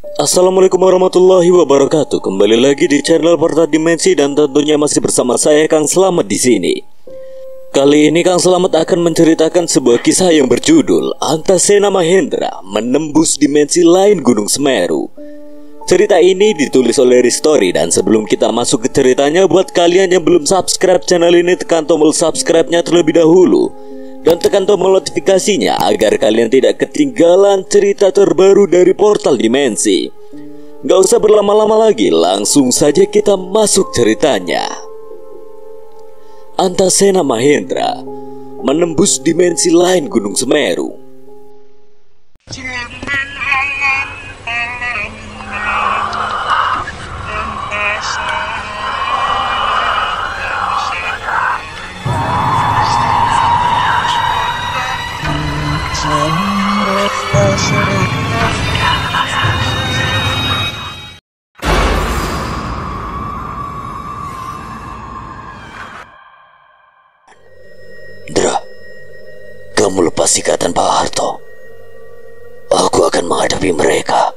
Assalamualaikum warahmatullahi wabarakatuh. Kembali lagi di channel Portal Dimensi dan tentunya masih bersama saya Kang Slamet di sini. Kali ini Kang Slamet akan menceritakan sebuah kisah yang berjudul Antasena Mahendra Menembus Dimensi Lain Gunung Semeru. Cerita ini ditulis oleh Ristori, dan sebelum kita masuk ke ceritanya, buat kalian yang belum subscribe channel ini, tekan tombol subscribe-nya terlebih dahulu dan tekan tombol notifikasinya agar kalian tidak ketinggalan cerita terbaru dari Portal Dimensi. Gak usah berlama-lama lagi, langsung saja kita masuk ceritanya. Antasena Mahendra Menembus Dimensi Lain Gunung Semeru. Dra, kamu lepas ikatan Pak Harto. Aku akan menghadapi mereka.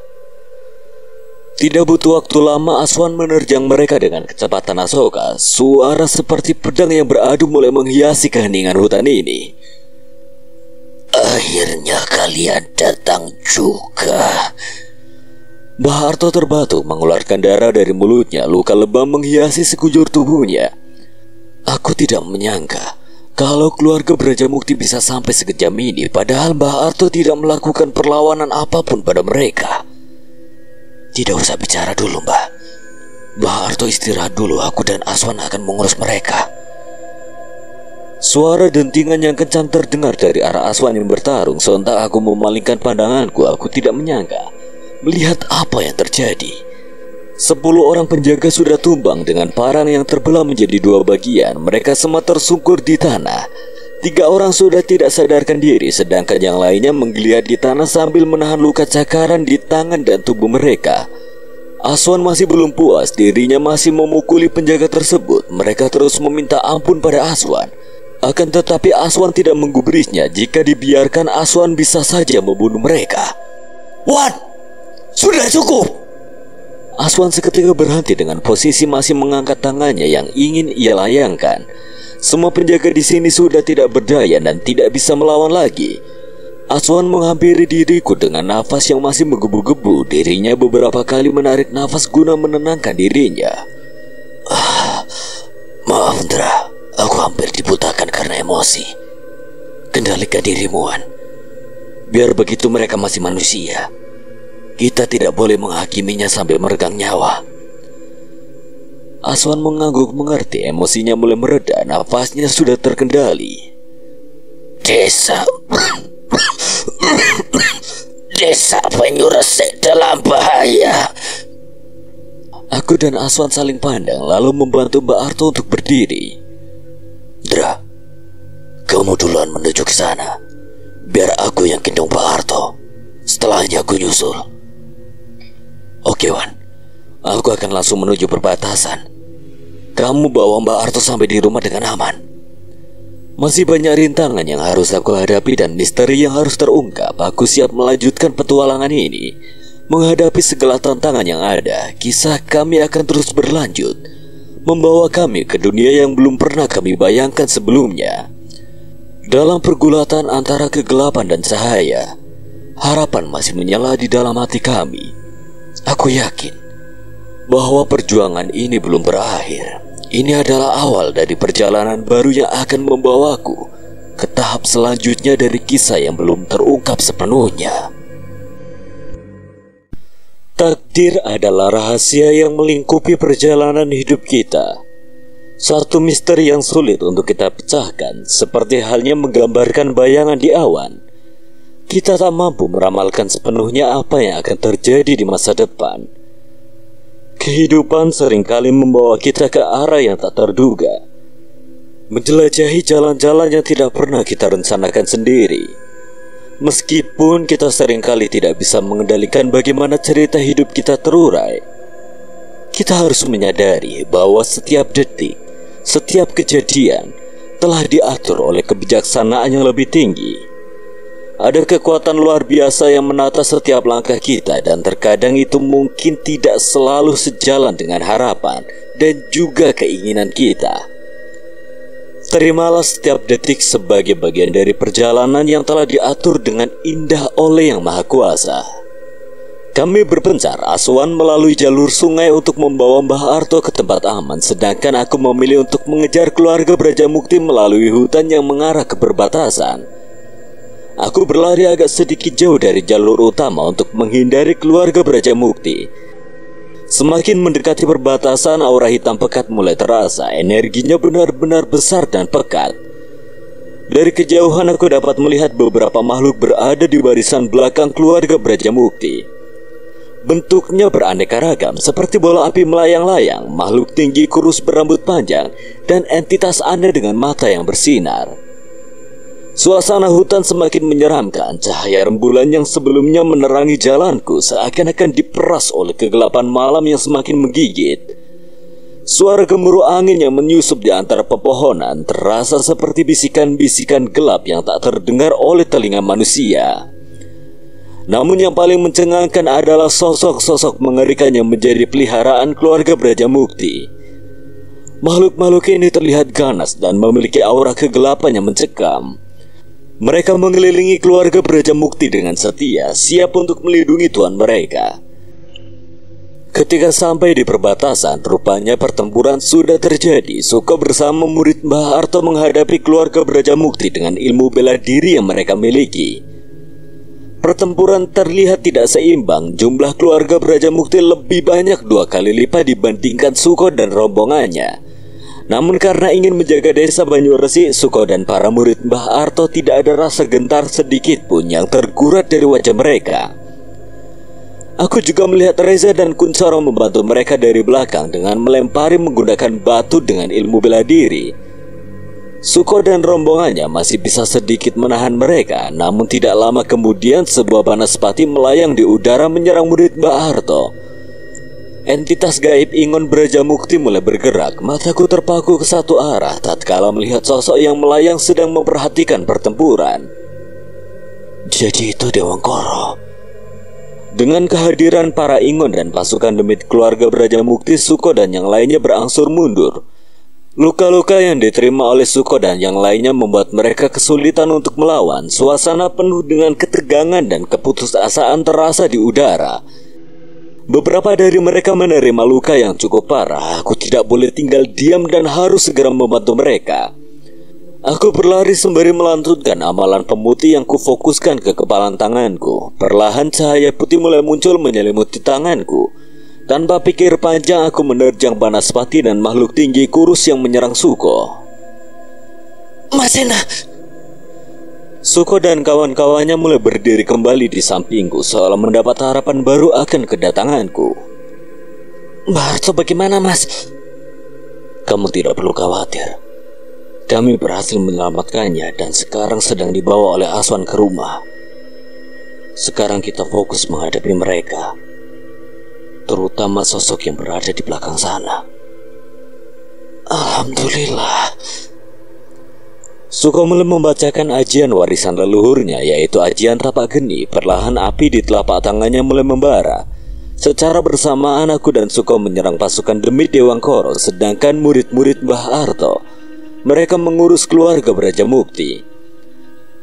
Tidak butuh waktu lama, Aswan menerjang mereka dengan kecepatan Asoka. Suara seperti pedang yang beradu mulai menghiasi keheningan hutan ini. Akhirnya kalian datang juga. Mbah Harto terbatuk mengeluarkan darah dari mulutnya. Luka lebam menghiasi sekujur tubuhnya. Aku tidak menyangka kalau keluarga Brajamukti bisa sampai sekejam ini, padahal Mbah Harto tidak melakukan perlawanan apapun pada mereka. Tidak usah bicara dulu, Mbah. Mbah Harto istirahat dulu, aku dan Aswan akan mengurus mereka. Suara dentingan yang kencang terdengar dari arah Aswan yang bertarung. Sontak aku memalingkan pandanganku. Aku tidak menyangka melihat apa yang terjadi. 10 orang penjaga sudah tumbang dengan parang yang terbelah menjadi 2 bagian. Mereka semua tersungkur di tanah. 3 orang sudah tidak sadarkan diri, sedangkan yang lainnya menggeliat di tanah sambil menahan luka cakaran di tangan dan tubuh mereka. Aswan masih belum puas, dirinya masih memukuli penjaga tersebut. Mereka terus meminta ampun pada Aswan. Akan tetapi Aswan tidak menggubrisnya. Jika dibiarkan, Aswan bisa saja membunuh mereka. Wan, sudah cukup. Aswan seketika berhenti dengan posisi masih mengangkat tangannya yang ingin ia layangkan. Semua penjaga di sini sudah tidak berdaya dan tidak bisa melawan lagi. Aswan menghampiri diriku dengan nafas yang masih menggebu-gebu. Dirinya beberapa kali menarik nafas guna menenangkan dirinya. Maaf, Ndra. Aku hampir dibutakan karena emosi. Kendalikan dirimu, Wan. Biar begitu mereka masih manusia. Kita tidak boleh menghakiminya sambil meregang nyawa. Aswan mengangguk mengerti. Emosinya mulai mereda. Nafasnya sudah terkendali. Desa Desa Penyuresik dalam bahaya. Aku dan Aswan saling pandang, lalu membantu Mbak Harto untuk berdiri. Dra, kamu duluan menuju ke sana. Biar aku yang gendong Pak Harto. Setelahnya aku nyusul. Oke, Wan. Aku akan langsung menuju perbatasan. Kamu bawa Mbak Harto sampai di rumah dengan aman. Masih banyak rintangan yang harus aku hadapi dan misteri yang harus terungkap. Aku siap melanjutkan petualangan ini. Menghadapi segala tantangan yang ada, kisah kami akan terus berlanjut, membawa kami ke dunia yang belum pernah kami bayangkan sebelumnya. Dalam pergulatan antara kegelapan dan cahaya, harapan masih menyala di dalam hati kami. Aku yakin bahwa perjuangan ini belum berakhir. Ini adalah awal dari perjalanan baru yang akan membawaku ke tahap selanjutnya dari kisah yang belum terungkap sepenuhnya. Takdir adalah rahasia yang melingkupi perjalanan hidup kita. Satu misteri yang sulit untuk kita pecahkan, seperti halnya menggambarkan bayangan di awan. Kita tak mampu meramalkan sepenuhnya apa yang akan terjadi di masa depan. Kehidupan seringkali membawa kita ke arah yang tak terduga, menjelajahi jalan-jalan yang tidak pernah kita rencanakan sendiri. Meskipun kita seringkali tidak bisa mengendalikan bagaimana cerita hidup kita terurai, kita harus menyadari bahwa setiap detik, setiap kejadian telah diatur oleh kebijaksanaan yang lebih tinggi. Ada kekuatan luar biasa yang menata setiap langkah kita, dan terkadang itu mungkin tidak selalu sejalan dengan harapan dan juga keinginan kita. Terimalah setiap detik sebagai bagian dari perjalanan yang telah diatur dengan indah oleh Yang Maha Kuasa. Kami berpencar Aswan melalui jalur sungai untuk membawa Mbah Arto ke tempat aman, sedangkan aku memilih untuk mengejar keluarga Brajamukti melalui hutan yang mengarah ke perbatasan. Aku berlari agak sedikit jauh dari jalur utama untuk menghindari keluarga Brajamukti. Semakin mendekati perbatasan, aura hitam pekat mulai terasa. Energinya benar-benar besar dan pekat. Dari kejauhan aku dapat melihat beberapa makhluk berada di barisan belakang keluarga Brajamukti. Bentuknya beraneka ragam, seperti bola api melayang-layang, makhluk tinggi kurus berambut panjang, dan entitas aneh dengan mata yang bersinar. Suasana hutan semakin menyeramkan. Cahaya rembulan yang sebelumnya menerangi jalanku seakan-akan diperas oleh kegelapan malam yang semakin menggigit. Suara gemuruh angin yang menyusup di antara pepohonan terasa seperti bisikan-bisikan gelap yang tak terdengar oleh telinga manusia. Namun yang paling mencengangkan adalah sosok-sosok mengerikan yang menjadi peliharaan keluarga Brajamukti. Makhluk-makhluk ini terlihat ganas dan memiliki aura kegelapan yang mencekam. Mereka mengelilingi keluarga Brajamukti dengan setia, siap untuk melindungi tuan mereka. Ketika sampai di perbatasan, rupanya pertempuran sudah terjadi. Suko bersama murid Mbah Arto menghadapi keluarga Brajamukti dengan ilmu bela diri yang mereka miliki. Pertempuran terlihat tidak seimbang. Jumlah keluarga Brajamukti lebih banyak 2 kali lipat dibandingkan Suko dan rombongannya. Namun karena ingin menjaga desa Banyuresi, Suko dan para murid Mbah Arto tidak ada rasa gentar sedikit pun yang tergurat dari wajah mereka. Aku juga melihat Reza dan Kuncoro membantu mereka dari belakang dengan melempari menggunakan batu dengan ilmu bela diri. Suko dan rombongannya masih bisa sedikit menahan mereka, namun tidak lama kemudian sebuah banaspati melayang di udara menyerang murid Mbah Arto. Entitas gaib Ingon Brajamukti mulai bergerak. Mataku terpaku ke satu arah tatkala melihat sosok yang melayang sedang memperhatikan pertempuran. Jadi itu Dewangkara. Dengan kehadiran para Ingon dan pasukan demit keluarga Brajamukti, Suko dan yang lainnya berangsur mundur. Luka-luka yang diterima oleh Suko dan yang lainnya membuat mereka kesulitan untuk melawan. Suasana penuh dengan ketegangan dan keputusasaan terasa di udara. Beberapa dari mereka menerima luka yang cukup parah. Aku tidak boleh tinggal diam dan harus segera membantu mereka. Aku berlari sembari melantunkan amalan pemutih yang kufokuskan ke kepalan tanganku. Perlahan cahaya putih mulai muncul menyelimuti tanganku. Tanpa pikir panjang aku menerjang banaspati dan makhluk tinggi kurus yang menyerang Suko. Masena! Suko dan kawan-kawannya mulai berdiri kembali di sampingku, seolah mendapat harapan baru akan kedatanganku. Mbah Arto bagaimana, Mas? Kamu tidak perlu khawatir. Kami berhasil menyelamatkannya dan sekarang sedang dibawa oleh Aswan ke rumah. Sekarang kita fokus menghadapi mereka, terutama sosok yang berada di belakang sana. Alhamdulillah. Suko mulai membacakan ajian warisan leluhurnya, yaitu ajian tapak geni. Perlahan api di telapak tangannya mulai membara. Secara bersamaan aku dan Suko menyerang pasukan demit Dewangkara, sedangkan murid-murid Mbah Arto, mereka mengurus keluarga Brajamukti.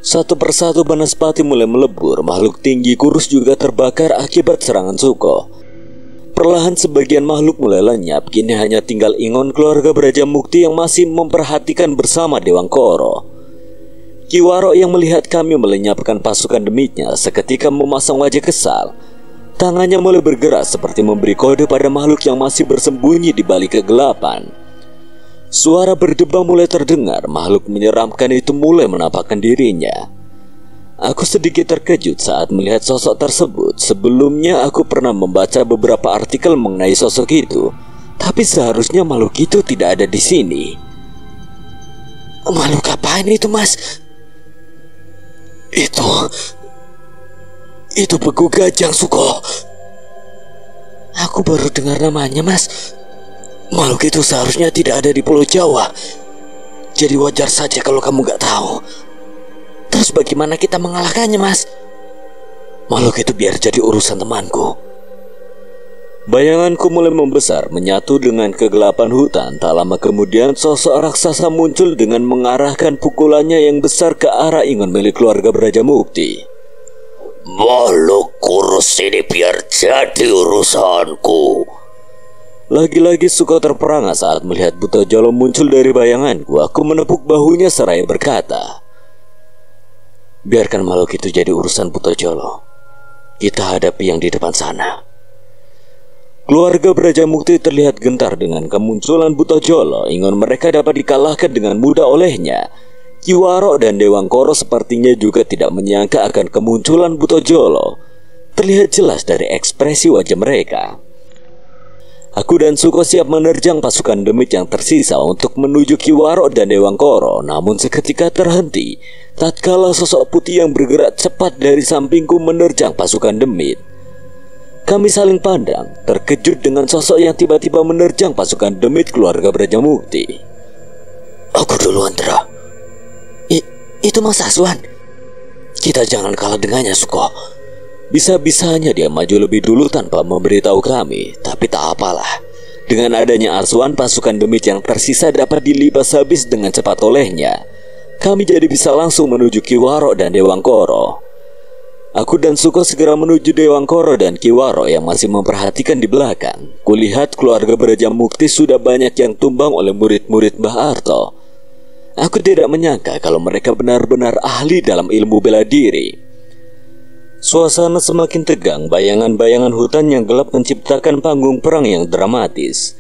Satu persatu banaspati mulai melebur. Makhluk tinggi kurus juga terbakar akibat serangan Suko. Perlahan sebagian makhluk mulai lenyap. Kini hanya tinggal Ingon keluarga Brajamukti yang masih memperhatikan bersama Dewangkara. Kiwaro yang melihat kami melenyapkan pasukan demitnya seketika memasang wajah kesal. Tangannya mulai bergerak seperti memberi kode pada makhluk yang masih bersembunyi di balik kegelapan. Suara berdebam mulai terdengar. Makhluk menyeramkan itu mulai menampakkan dirinya. Aku sedikit terkejut saat melihat sosok tersebut. Sebelumnya aku pernah membaca beberapa artikel mengenai sosok itu, tapi seharusnya makhluk itu tidak ada di sini. Makhluk apaan itu, Mas? Itu Begu Gajang, Suko. Aku baru dengar namanya, Mas. Makhluk itu seharusnya tidak ada di Pulau Jawa. Jadi wajar saja kalau kamu gak tahu. Terus bagaimana kita mengalahkannya, Mas? Makhluk itu biar jadi urusan temanku. Bayanganku mulai membesar, menyatu dengan kegelapan hutan. Tak lama kemudian sosok raksasa muncul dengan mengarahkan pukulannya yang besar ke arah ingon milik keluarga Braja Mukti. Makhluk kurus ini biar jadi urusanku. Lagi-lagi Suko terperangah saat melihat Buta Jolo muncul dari bayanganku. Aku menepuk bahunya seraya berkata, biarkan makhluk itu jadi urusan Buta Jolo. Kita hadapi yang di depan sana. Keluarga Braja Mukti terlihat gentar dengan kemunculan Buta Jolo. Ingon mereka dapat dikalahkan dengan mudah olehnya. Ki Waro dan Dewangkoro sepertinya juga tidak menyangka akan kemunculan Buta Jolo. Terlihat jelas dari ekspresi wajah mereka. Aku dan Suko siap menerjang pasukan demit yang tersisa untuk menuju Ki Waro dan Dewangkoro. Namun seketika terhenti tatkala sosok putih yang bergerak cepat dari sampingku menerjang pasukan demit. Kami saling pandang, terkejut dengan sosok yang tiba-tiba menerjang pasukan demit keluarga Braja Mukti. Aku duluan, Dra. Itu Mas Aswan. Kita jangan kalah dengannya, Suko. Bisa-bisanya dia maju lebih dulu tanpa memberitahu kami. Tapi tak apalah. Dengan adanya Aswan, pasukan demit yang tersisa dapat dilibas habis dengan cepat olehnya. Kami jadi bisa langsung menuju Ki Waro dan Dewangkoro. Aku dan Suko segera menuju Dewangkoro dan Ki Waro yang masih memperhatikan di belakang. Kulihat keluarga Braja Mukti sudah banyak yang tumbang oleh murid-murid Mbah Arto. Aku tidak menyangka kalau mereka benar-benar ahli dalam ilmu bela diri. Suasana semakin tegang, bayangan-bayangan hutan yang gelap menciptakan panggung perang yang dramatis.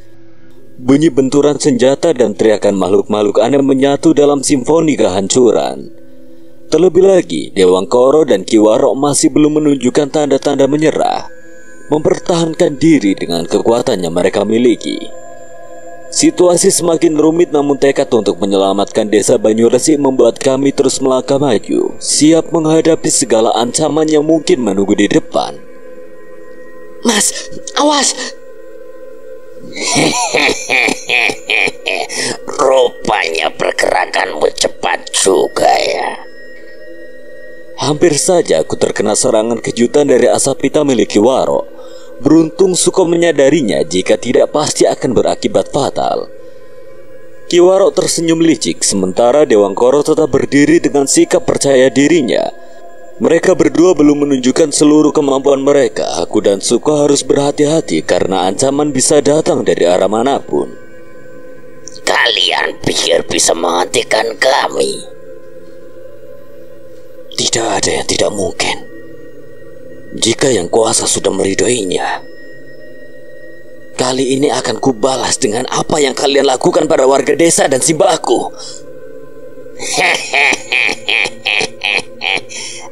Bunyi benturan senjata dan teriakan makhluk-makhluk aneh menyatu dalam simfoni kehancuran. Terlebih lagi, Dewangkoro dan Ki Waro masih belum menunjukkan tanda-tanda menyerah, mempertahankan diri dengan kekuatan yang mereka miliki. Situasi semakin rumit, namun tekad untuk menyelamatkan desa Banyuresi membuat kami terus melangkah maju, siap menghadapi segala ancaman yang mungkin menunggu di depan. Mas, awas! Rupanya pergerakanmu cepat juga ya. Hampir saja aku terkena serangan kejutan dari asap hitam milik Ki Waro. Beruntung Suko menyadarinya, jika tidak pasti akan berakibat fatal. Ki Waro tersenyum licik, sementara Dewangkoro tetap berdiri dengan sikap percaya dirinya. Mereka berdua belum menunjukkan seluruh kemampuan mereka. Aku dan Suko harus berhati-hati karena ancaman bisa datang dari arah manapun. Kalian pikir bisa menghentikan kami? Tidak ada yang tidak mungkin. Jika yang kuasa sudah meridhoinya, kali ini akan kubalas dengan apa yang kalian lakukan pada warga desa dan simbahku.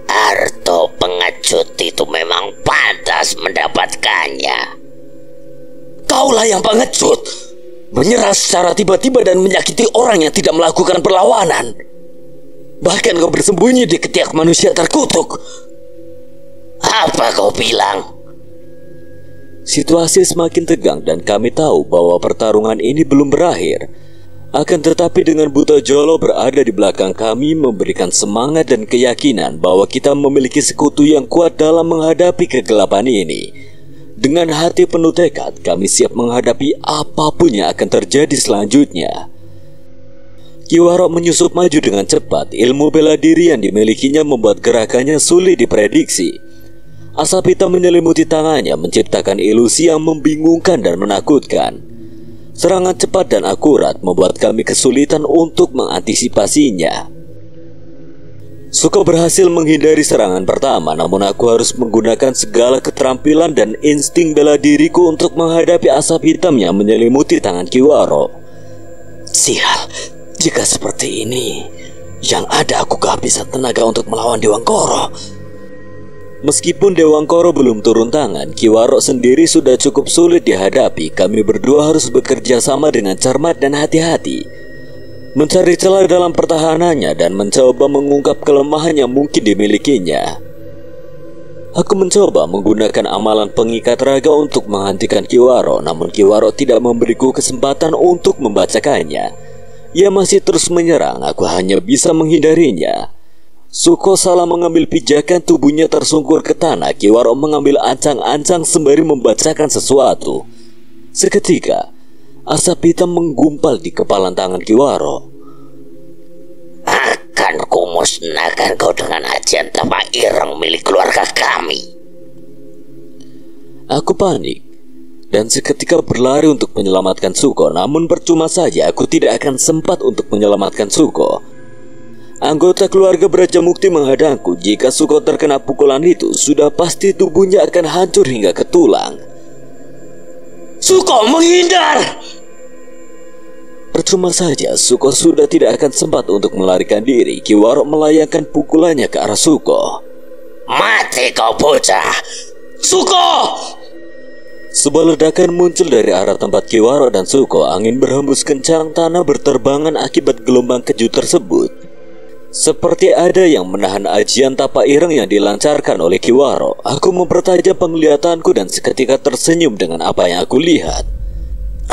Arto pengecut itu memang pantas mendapatkannya. Kaulah yang pengecut, menyerah secara tiba-tiba dan menyakiti orang yang tidak melakukan perlawanan. Bahkan kau bersembunyi di ketiak manusia terkutuk. Apa kau bilang? Situasi semakin tegang dan kami tahu bahwa pertarungan ini belum berakhir. Akan tetapi dengan Buta Jolo berada di belakang kami memberikan semangat dan keyakinan bahwa kita memiliki sekutu yang kuat dalam menghadapi kegelapan ini. Dengan hati penuh tekad, kami siap menghadapi apapun yang akan terjadi selanjutnya. Ki Waro menyusup maju dengan cepat. Ilmu bela diri yang dimilikinya membuat gerakannya sulit diprediksi. Asap hitam menyelimuti tangannya, menciptakan ilusi yang membingungkan dan menakutkan. Serangan cepat dan akurat membuat kami kesulitan untuk mengantisipasinya. Suko berhasil menghindari serangan pertama, namun aku harus menggunakan segala keterampilan dan insting bela diriku untuk menghadapi asap hitam yang menyelimuti tangan Ki Waro. Sial, jika seperti ini, yang ada aku kehabisan tenaga untuk melawan Dewangkoro. Meskipun Dewangkoro belum turun tangan, Ki Waro sendiri sudah cukup sulit dihadapi. Kami berdua harus bekerja sama dengan cermat dan hati-hati, mencari celah dalam pertahanannya dan mencoba mengungkap kelemahan yang mungkin dimilikinya. Aku mencoba menggunakan amalan pengikat raga untuk menghentikan Ki Waro, namun Ki Waro tidak memberiku kesempatan untuk membacakannya. Ia masih terus menyerang, aku hanya bisa menghindarinya. Suko salah mengambil pijakan, tubuhnya tersungkur ke tanah. Kiwaro mengambil ancang-ancang sembari membacakan sesuatu. Seketika, asap hitam menggumpal di kepalan tangan Kiwaro. Akan kumusnahkan kau dengan ajian tapak ireng milik keluarga kami. Aku panik dan seketika berlari untuk menyelamatkan Suko. Namun percuma saja, aku tidak akan sempat untuk menyelamatkan Suko. Anggota keluarga Braja Mukti menghadangku. Jika Suko terkena pukulan itu, sudah pasti tubuhnya akan hancur hingga ke tulang. Suko, menghindar! Percuma saja, Suko sudah tidak akan sempat untuk melarikan diri. Kiwaro melayangkan pukulannya ke arah Suko. Mati kau bocah! Suko! Sebuah ledakan muncul dari arah tempat Kiwaro dan Suko. Angin berhembus kencang, tanah berterbangan akibat gelombang kejut tersebut. Seperti ada yang menahan ajian tapak ireng yang dilancarkan oleh Kiwaro. Aku mempertajam penglihatanku dan seketika tersenyum dengan apa yang aku lihat.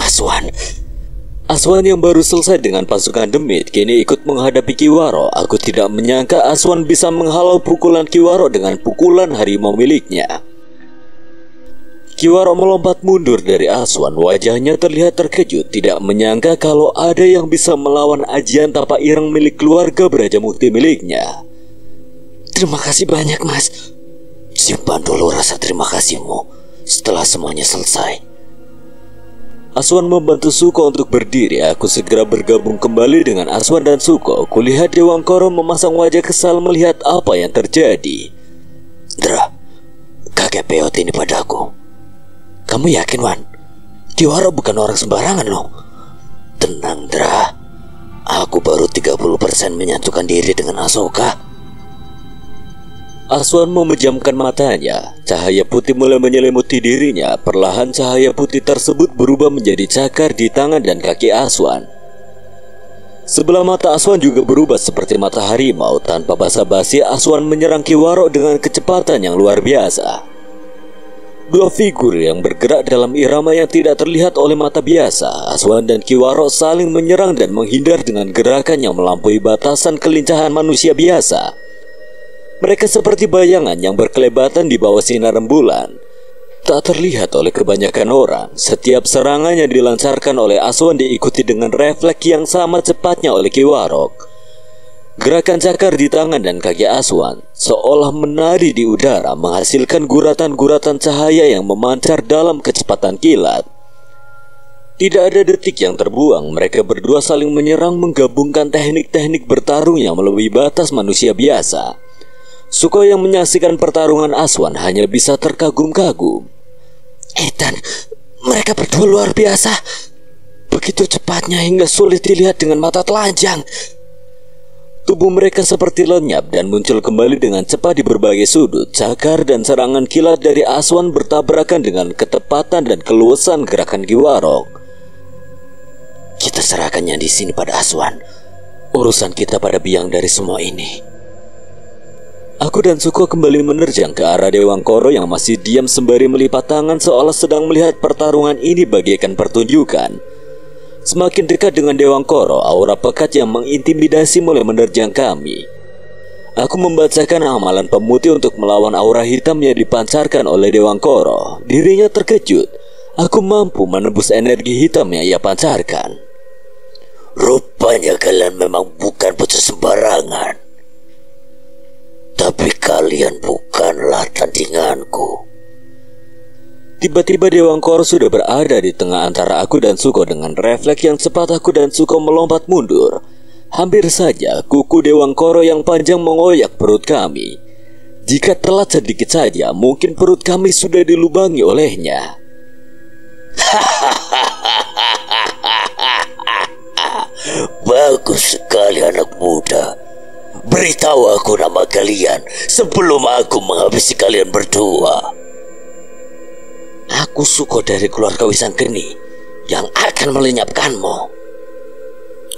Aswan yang baru selesai dengan pasukan demit kini ikut menghadapi Kiwaro. Aku tidak menyangka Aswan bisa menghalau pukulan Kiwaro dengan pukulan harimau miliknya. Kiwaro melompat mundur dari Aswan. Wajahnya terlihat terkejut, tidak menyangka kalau ada yang bisa melawan ajian tapak ireng milik keluarga Braja Mukti miliknya. Terima kasih banyak, Mas. Simpan dulu rasa terima kasihmu setelah semuanya selesai. Aswan membantu Suko untuk berdiri. Aku segera bergabung kembali dengan Aswan dan Suko. Kulihat Dewangkoro memasang wajah kesal melihat apa yang terjadi. Dra, kakek peot ini padaku. Kamu yakin, Wan? Kiwaro bukan orang sembarangan loh. Tenang, Dra. Aku baru 30% menyatukan diri dengan Asoka. Aswan memejamkan matanya. Cahaya putih mulai menyelimuti dirinya. Perlahan cahaya putih tersebut berubah menjadi cakar di tangan dan kaki Aswan. Sebelah mata Aswan juga berubah seperti mata harimau. Tanpa basa-basi, Aswan menyerang Kiwaro dengan kecepatan yang luar biasa. Dua figur yang bergerak dalam irama yang tidak terlihat oleh mata biasa. Aswan dan Kiwaro saling menyerang dan menghindar dengan gerakan yang melampaui batasan kelincahan manusia biasa. Mereka seperti bayangan yang berkelebatan di bawah sinar rembulan. Tak terlihat oleh kebanyakan orang. Setiap serangan yang dilancarkan oleh Aswan diikuti dengan refleks yang sama cepatnya oleh Kiwaro. Gerakan cakar di tangan dan kaki Aswan seolah menari di udara, menghasilkan guratan-guratan cahaya yang memancar dalam kecepatan kilat. Tidak ada detik yang terbuang. Mereka berdua saling menyerang, menggabungkan teknik-teknik bertarung yang melebihi batas manusia biasa. Suko yang menyaksikan pertarungan Aswan hanya bisa terkagum-kagum. Ethan, mereka berdua luar biasa. Begitu cepatnya hingga sulit dilihat dengan mata telanjang. Tubuh mereka seperti lenyap dan muncul kembali dengan cepat di berbagai sudut. Cakar dan serangan kilat dari Aswan bertabrakan dengan ketepatan dan keluasan gerakan Kiwaro. Kita serahkannya di sini pada Aswan. Urusan kita pada biang dari semua ini. Aku dan Suko kembali menerjang ke arah Dewangkoro yang masih diam sembari melipat tangan seolah sedang melihat pertarungan ini bagaikan pertunjukan. Semakin dekat dengan Dewangkoro, aura pekat yang mengintimidasi mulai menerjang kami. Aku membacakan amalan pemutih untuk melawan aura hitam yang dipancarkan oleh Dewangkoro. Dirinya terkejut. Aku mampu menembus energi hitam yang ia pancarkan. Rupanya kalian memang bukan bocah sembarangan. Tapi kalian bukanlah tandinganku. Tiba-tiba Dewangkoro sudah berada di tengah antara aku dan Suko. Dengan refleks yang cepat aku dan Suko melompat mundur. Hampir saja kuku Dewangkoro yang panjang mengoyak perut kami. Jika telat sedikit saja, mungkin perut kami sudah dilubangi olehnya. Bagus sekali anak muda. Beritahu aku nama kalian sebelum aku menghabisi kalian berdua. Aku Suko dari keluarga Wisanggeni yang akan melenyapkanmu.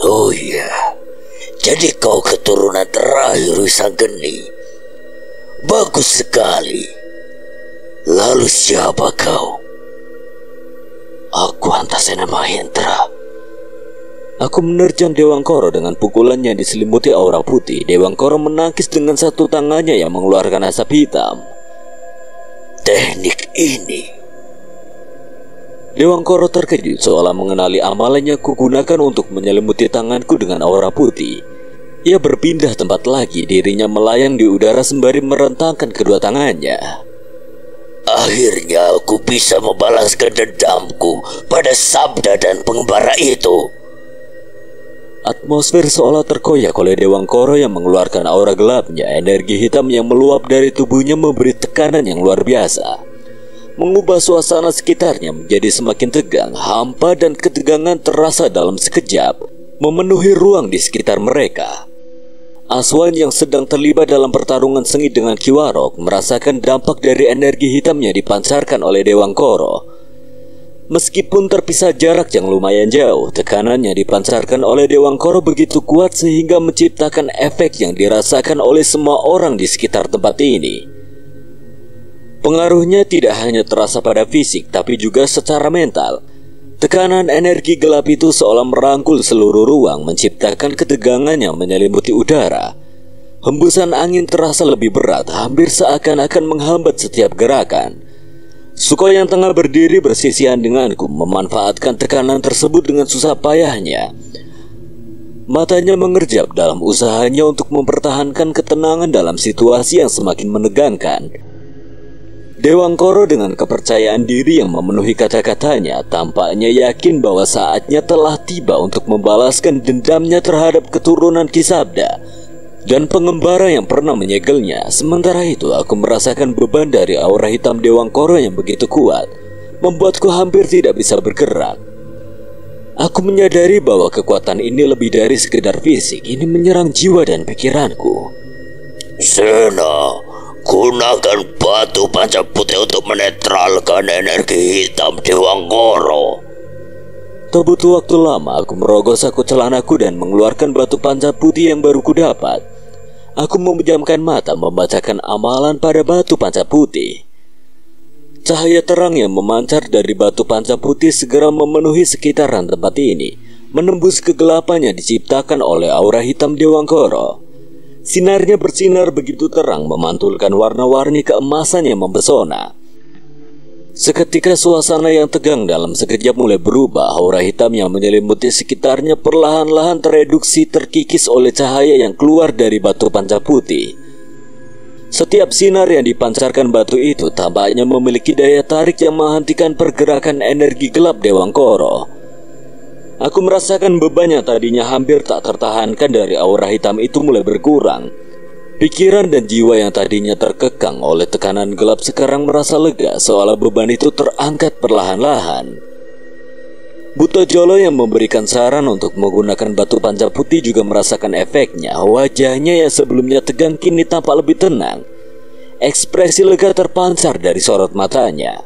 Oh iya, jadi kau keturunan terakhir Wisanggeni. Bagus sekali. Lalu siapa kau? Aku Antasena Mahendra. Aku menerjang Dewangkara dengan pukulannya diselimuti aura putih. Dewangkara menangkis dengan satu tangannya yang mengeluarkan asap hitam. Teknik ini. Dewangkara terkejut seolah mengenali amalan yang kugunakan untuk menyelimuti tanganku dengan aura putih. Ia berpindah tempat lagi, dirinya melayang di udara sembari merentangkan kedua tangannya. Akhirnya aku bisa membalaskan dendamku pada sabda dan pengembara itu. Atmosfer seolah terkoyak oleh Dewangkara yang mengeluarkan aura gelapnya. Energi hitam yang meluap dari tubuhnya memberi tekanan yang luar biasa, mengubah suasana sekitarnya menjadi semakin tegang. Hampa dan ketegangan terasa dalam sekejap, memenuhi ruang di sekitar mereka. Aswan yang sedang terlibat dalam pertarungan sengit dengan Kiwarok merasakan dampak dari energi hitam yang dipancarkan oleh Dewangkara. Meskipun terpisah jarak yang lumayan jauh, tekanan yang dipancarkan oleh Dewangkara begitu kuat sehingga menciptakan efek yang dirasakan oleh semua orang di sekitar tempat ini. Pengaruhnya tidak hanya terasa pada fisik, tapi juga secara mental. Tekanan energi gelap itu seolah merangkul seluruh ruang, menciptakan ketegangan yang menyelimuti udara. Hembusan angin terasa lebih berat, hampir seakan-akan menghambat setiap gerakan. Suko yang tengah berdiri bersisihan denganku memanfaatkan tekanan tersebut dengan susah payahnya. Matanya mengerjap dalam usahanya untuk mempertahankan ketenangan dalam situasi yang semakin menegangkan. Dewangkara dengan kepercayaan diri yang memenuhi kata-katanya tampaknya yakin bahwa saatnya telah tiba untuk membalaskan dendamnya terhadap keturunan Kisabda dan pengembara yang pernah menyegelnya. Sementara itu aku merasakan beban dari aura hitam Dewangkara yang begitu kuat, membuatku hampir tidak bisa bergerak. Aku menyadari bahwa kekuatan ini lebih dari sekedar fisik, ini menyerang jiwa dan pikiranku. Sena, gunakan batu panca putih untuk menetralkan energi hitam Dewangkara. Tak butuh waktu lama, aku merogoh saku celanaku dan mengeluarkan batu panca putih yang baru kudapat. Aku memejamkan mata membacakan amalan pada batu panca putih. Cahaya terang yang memancar dari batu panca putih segera memenuhi sekitaran tempat ini, menembus kegelapan yang diciptakan oleh aura hitam Dewangkara. Sinarnya bersinar begitu terang, memantulkan warna-warni keemasan yang mempesona. Seketika suasana yang tegang dalam sekejap mulai berubah. Aura hitam yang menyelimuti sekitarnya perlahan-lahan tereduksi, terkikis oleh cahaya yang keluar dari batu panca putih. Setiap sinar yang dipancarkan batu itu tampaknya memiliki daya tarik yang menghentikan pergerakan energi gelap Dewangkara. Aku merasakan beban yang tadinya hampir tak tertahankan dari aura hitam itu mulai berkurang. Pikiran dan jiwa yang tadinya terkekang oleh tekanan gelap sekarang merasa lega, seolah beban itu terangkat perlahan-lahan. Buto Jolo yang memberikan saran untuk menggunakan batu panca putih juga merasakan efeknya. Wajahnya yang sebelumnya tegang kini tampak lebih tenang. Ekspresi lega terpancar dari sorot matanya.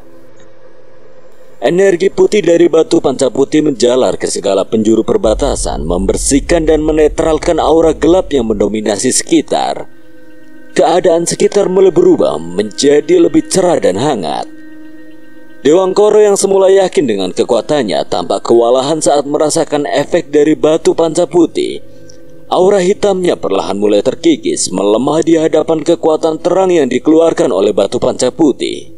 Energi putih dari batu panca putih menjalar ke segala penjuru perbatasan, membersihkan dan menetralkan aura gelap yang mendominasi sekitar. Keadaan sekitar mulai berubah menjadi lebih cerah dan hangat. Dewangkara yang semula yakin dengan kekuatannya tampak kewalahan saat merasakan efek dari batu panca putih. Aura hitamnya perlahan mulai terkikis, melemah di hadapan kekuatan terang yang dikeluarkan oleh batu panca putih.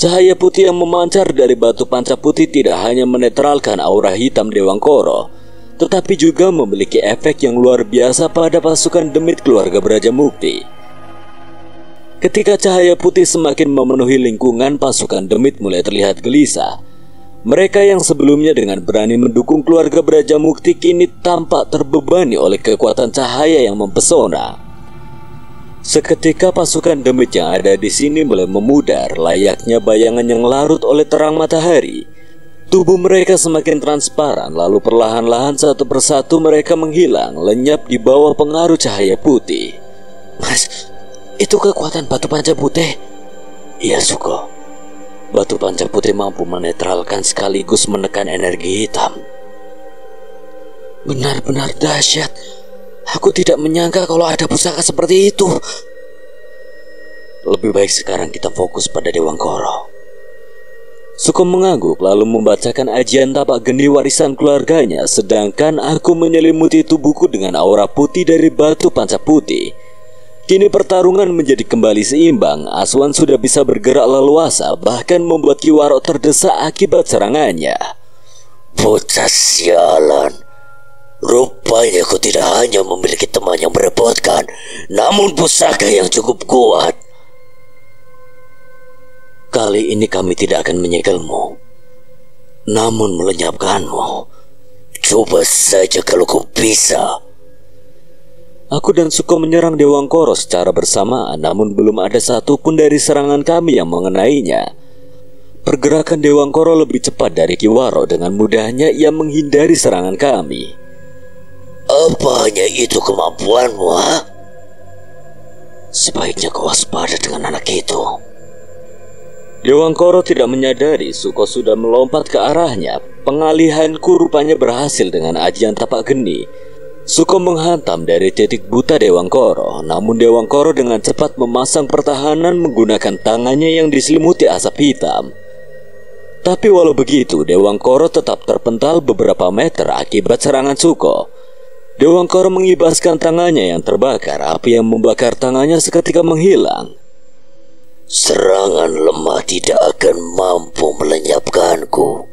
Cahaya putih yang memancar dari batu panca putih tidak hanya menetralkan aura hitam Dewangkara, tetapi juga memiliki efek yang luar biasa pada pasukan demit keluarga Braja Mukti. Ketika cahaya putih semakin memenuhi lingkungan, pasukan demit mulai terlihat gelisah. Mereka yang sebelumnya dengan berani mendukung keluarga Braja Mukti kini tampak terbebani oleh kekuatan cahaya yang mempesona. Seketika pasukan demit yang ada di sini mulai memudar, layaknya bayangan yang larut oleh terang matahari. Tubuh mereka semakin transparan, lalu perlahan-lahan satu persatu mereka menghilang, lenyap di bawah pengaruh cahaya putih. Mas, itu kekuatan batu panca putih? Iya, Suko. Batu panca putih mampu menetralkan sekaligus menekan energi hitam. Benar-benar dahsyat. Aku tidak menyangka kalau ada pusaka seperti itu. Lebih baik sekarang kita fokus pada Dewangkara. Suko mengangguk lalu membacakan ajian tapak geni warisan keluarganya, sedangkan aku menyelimuti tubuhku dengan aura putih dari batu panca putih. Kini pertarungan menjadi kembali seimbang. Aswan sudah bisa bergerak leluasa, bahkan membuat Kiwaro terdesak akibat serangannya. Bocah sialan. Rupanya kau tidak hanya memiliki teman yang merepotkan, namun pusaka yang cukup kuat. Kali ini kami tidak akan menyegelmu, namun melenyapkanmu. Coba saja kalau kau bisa. Aku dan Suko menyerang Dewangkoro secara bersamaan, namun belum ada satupun dari serangan kami yang mengenainya. Pergerakan Dewangkoro lebih cepat dari Kiwaro. Dengan mudahnya ia menghindari serangan kami. Apa hanya itu kemampuanmu, ha? Sebaiknya kau waspada dengan anak itu. Dewangkoro tidak menyadari Suko sudah melompat ke arahnya. Pengalihanku rupanya berhasil dengan ajian tapak geni. Suko menghantam dari titik buta Dewangkoro, namun Dewangkoro dengan cepat memasang pertahanan menggunakan tangannya yang diselimuti asap hitam. Tapi walau begitu, Dewangkoro tetap terpental beberapa meter akibat serangan Suko. Dewangkoro mengibaskan tangannya yang terbakar, api yang membakar tangannya seketika menghilang. Serangan lemah tidak akan mampu melenyapkanku.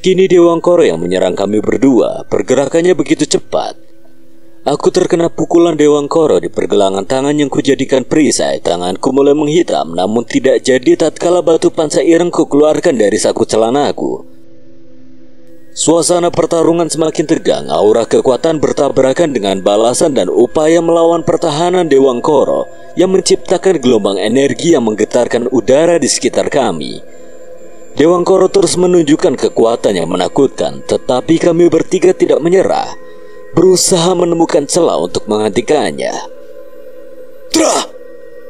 Kini Dewangkoro yang menyerang kami berdua. Pergerakannya begitu cepat. Aku terkena pukulan Dewangkoro di pergelangan tangan yang kujadikan perisai. Tanganku mulai menghitam, namun tidak jadi tatkala batu panca ireng kukeluarkan dari saku celanaku. Suasana pertarungan semakin tegang. Aura kekuatan bertabrakan dengan balasan dan upaya melawan pertahanan Dewangkoro yang menciptakan gelombang energi yang menggetarkan udara di sekitar kami. Dewangkoro terus menunjukkan kekuatan yang menakutkan, tetapi kami bertiga tidak menyerah, berusaha menemukan celah untuk menghentikannya. Dra,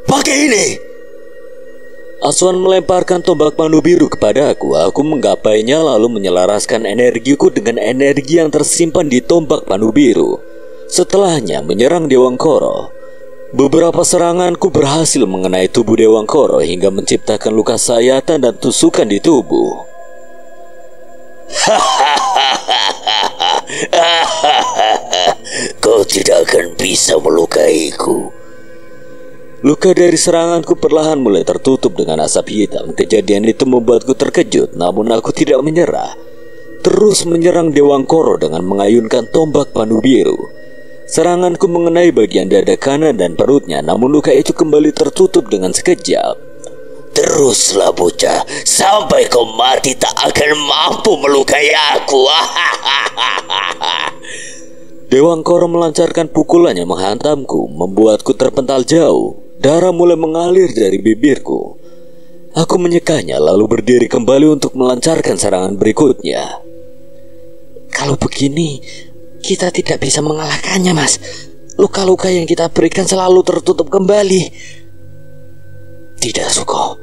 pakai ini! Aswan melemparkan tombak manu biru kepadaku. Aku menggapainya lalu menyelaraskan energiku dengan energi yang tersimpan di tombak manu biru. Setelahnya menyerang Dewangkoro. Beberapa seranganku berhasil mengenai tubuh Dewangkoro hingga menciptakan luka sayatan dan tusukan di tubuh. Kau tidak akan bisa melukaiku. Luka dari seranganku perlahan mulai tertutup dengan asap hitam. Kejadian itu membuatku terkejut, namun aku tidak menyerah. Terus menyerang Dewangkoro dengan mengayunkan tombak manu biru. Seranganku mengenai bagian dada kanan dan perutnya, namun luka itu kembali tertutup dengan sekejap. Teruslah bocah, sampai kau mati tak akan mampu melukai aku. Dewangkoro melancarkan pukulannya menghantamku, membuatku terpental jauh. Darah mulai mengalir dari bibirku. Aku menyekanya lalu berdiri kembali untuk melancarkan serangan berikutnya. Kalau begini, kita tidak bisa mengalahkannya, Mas. Luka-luka yang kita berikan selalu tertutup kembali. Tidak, Suko.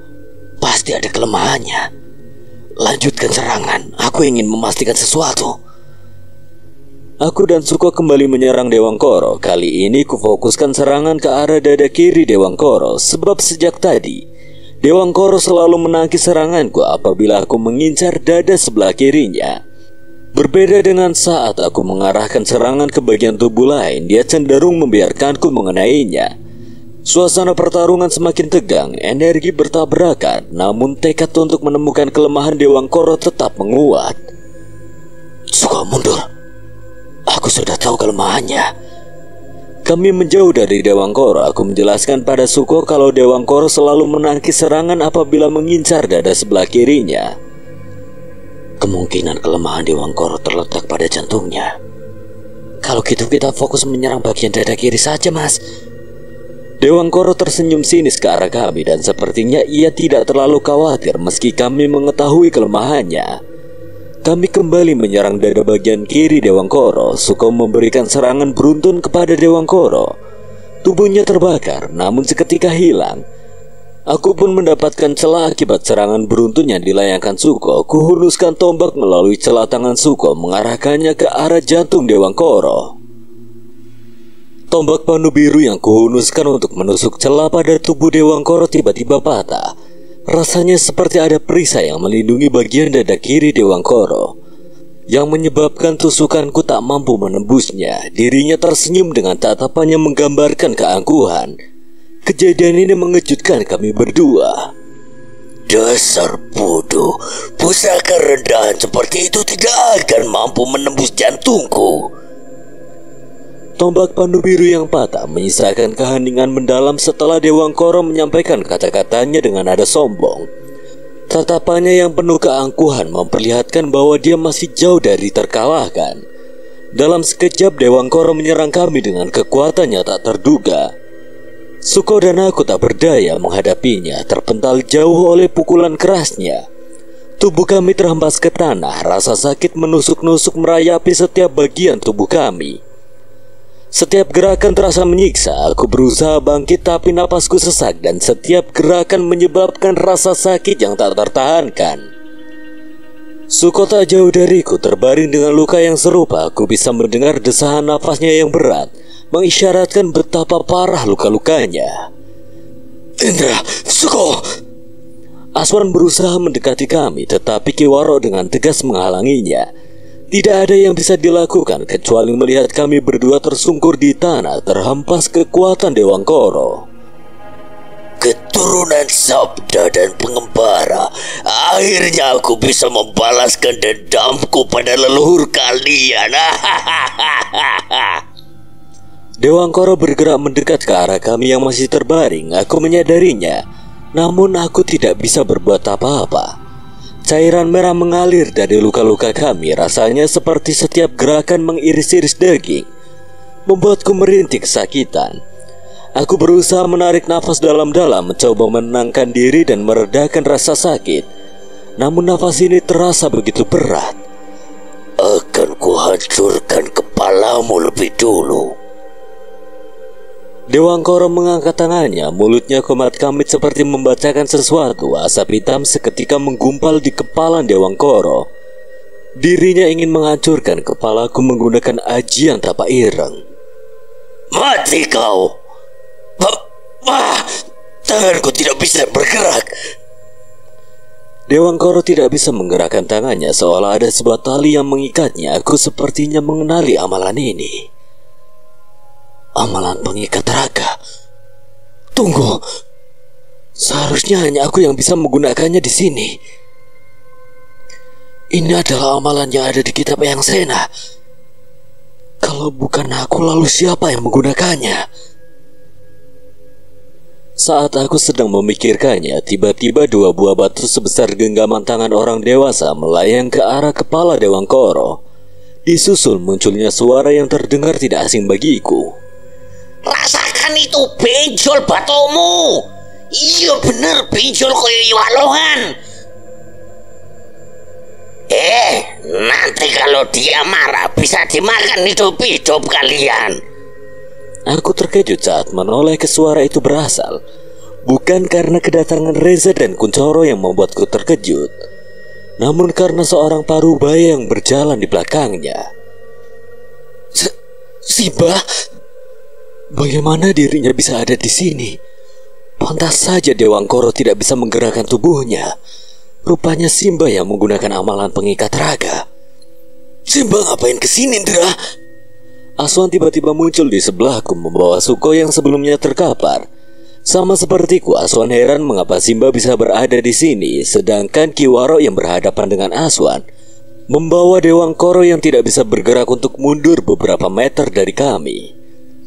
Pasti ada kelemahannya. Lanjutkan serangan. Aku ingin memastikan sesuatu. Aku dan Suko kembali menyerang Dewangkoro. Kali ini kufokuskan serangan ke arah dada kiri Dewangkoro. Sebab sejak tadi Dewangkoro selalu menangkis seranganku apabila aku mengincar dada sebelah kirinya. Berbeda dengan saat aku mengarahkan serangan ke bagian tubuh lain, dia cenderung membiarkanku mengenainya. Suasana pertarungan semakin tegang, energi bertabrakan, namun tekad untuk menemukan kelemahan Dewangkoro tetap menguat. Suko, mundur. Aku sudah tahu kelemahannya. Kami menjauh dari Dewangkoro. Aku menjelaskan pada Suko kalau Dewangkoro selalu menangkis serangan apabila mengincar dada sebelah kirinya. Kemungkinan kelemahan Dewangkoro terletak pada jantungnya. Kalau gitu kita fokus menyerang bagian dada kiri saja, Mas. Dewangkoro tersenyum sinis ke arah kami dan sepertinya ia tidak terlalu khawatir meski kami mengetahui kelemahannya. Kami kembali menyerang dada bagian kiri Dewangkoro. Suko memberikan serangan beruntun kepada Dewangkoro. Tubuhnya terbakar, namun seketika hilang. Aku pun mendapatkan celah akibat serangan beruntun yang dilayangkan Suko. Kuhunuskan tombak melalui celah tangan Suko, mengarahkannya ke arah jantung Dewangkoro. Tombak panu biru yang kuhunuskan untuk menusuk celah pada tubuh Dewangkoro tiba-tiba patah. Rasanya seperti ada perisai yang melindungi bagian dada kiri Dewangkara, yang menyebabkan tusukanku tak mampu menembusnya. Dirinya tersenyum dengan tatapannya menggambarkan keangkuhan. Kejadian ini mengejutkan kami berdua. Dasar bodoh, pusaka rendahan seperti itu tidak akan mampu menembus jantungku. Tombak pandu biru yang patah menyisakan keheningan mendalam setelah Dewangkara menyampaikan kata-katanya dengan nada sombong. Tatapannya yang penuh keangkuhan memperlihatkan bahwa dia masih jauh dari terkalahkan. Dalam sekejap Dewangkara menyerang kami dengan kekuatannya tak terduga. Suko dan aku tak berdaya menghadapinya, terpental jauh oleh pukulan kerasnya. Tubuh kami terhempas ke tanah, rasa sakit menusuk-nusuk merayapi setiap bagian tubuh kami. Setiap gerakan terasa menyiksa. Aku berusaha bangkit tapi napasku sesak dan setiap gerakan menyebabkan rasa sakit yang tak tertahankan. Suko tak jauh dariku, terbaring dengan luka yang serupa. Aku bisa mendengar desahan nafasnya yang berat, mengisyaratkan betapa parah luka-lukanya. Indra, Suko! Aswan berusaha mendekati kami, tetapi Kiwaro dengan tegas menghalanginya. Tidak ada yang bisa dilakukan kecuali melihat kami berdua tersungkur di tanah, terhempas kekuatan Dewangkara. Keturunan sabda dan pengembara, akhirnya aku bisa membalaskan dendamku pada leluhur kalian. Dewangkara bergerak mendekat ke arah kami yang masih terbaring. Aku menyadarinya, namun aku tidak bisa berbuat apa-apa. Cairan merah mengalir dari luka-luka kami. Rasanya seperti setiap gerakan mengiris-iris daging, membuatku merintih kesakitan. Aku berusaha menarik nafas dalam-dalam, mencoba menenangkan diri dan meredakan rasa sakit. Namun nafas ini terasa begitu berat. Akan kuhancurkan kepalamu lebih dulu. Dewangkara mengangkat tangannya, mulutnya kumat kamit seperti membacakan sesuatu. Asap hitam seketika menggumpal di kepala Dewangkara. Dirinya ingin menghancurkan kepalaku menggunakan ajian tapak ireng. Mati kau! Tanganku tidak bisa bergerak. Dewangkara tidak bisa menggerakkan tangannya, seolah ada sebuah tali yang mengikatnya. Aku sepertinya mengenali amalan ini. Amalan pengikat raga. Tunggu, seharusnya hanya aku yang bisa menggunakannya di sini. Ini adalah amalan yang ada di kitab Eyang Sena. Kalau bukan aku, lalu siapa yang menggunakannya? Saat aku sedang memikirkannya, tiba-tiba dua buah batu sebesar genggaman tangan orang dewasa melayang ke arah kepala Dewangkara. Disusul munculnya suara yang terdengar tidak asing bagiku. Rasakan itu benjol batumu. Iya bener, benjol koyo iwalohan. Nanti kalau dia marah bisa dimakan hidup-hidup kalian. Aku terkejut saat menoleh ke suara itu berasal. Bukan karena kedatangan Reza dan Kuncoro yang membuatku terkejut, namun karena seorang parubaya yang berjalan di belakangnya. Simba? Bagaimana dirinya bisa ada di sini? Pantas saja Dewangkara tidak bisa menggerakkan tubuhnya. Rupanya Simba yang menggunakan amalan pengikat raga. Simba ngapain kesini, Indra? Aswan tiba-tiba muncul di sebelahku membawa Suko yang sebelumnya terkapar. Sama sepertiku, Aswan heran mengapa Simba bisa berada di sini, sedangkan Kiwaro yang berhadapan dengan Aswan membawa Dewangkara yang tidak bisa bergerak untuk mundur beberapa meter dari kami.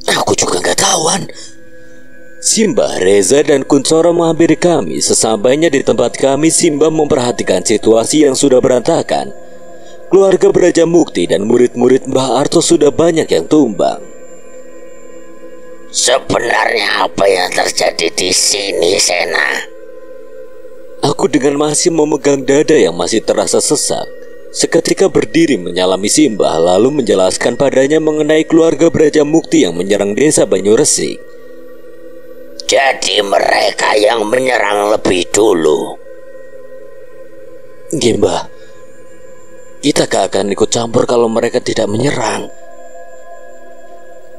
Aku juga gak tahuan. Simba, Reza, dan Kuncoro menghampiri kami. Sesampainya di tempat kami, Simba memperhatikan situasi yang sudah berantakan. Keluarga Braja Mukti dan murid-murid Mbah Arto sudah banyak yang tumbang. Sebenarnya apa yang terjadi di sini, Sena? Aku dengan masih memegang dada yang masih terasa sesak, seketika berdiri menyalami Simba, lalu menjelaskan padanya mengenai keluarga Braja Mukti yang menyerang desa Banyuresik. Jadi mereka yang menyerang lebih dulu. Gimba, kita gak akan ikut campur kalau mereka tidak menyerang.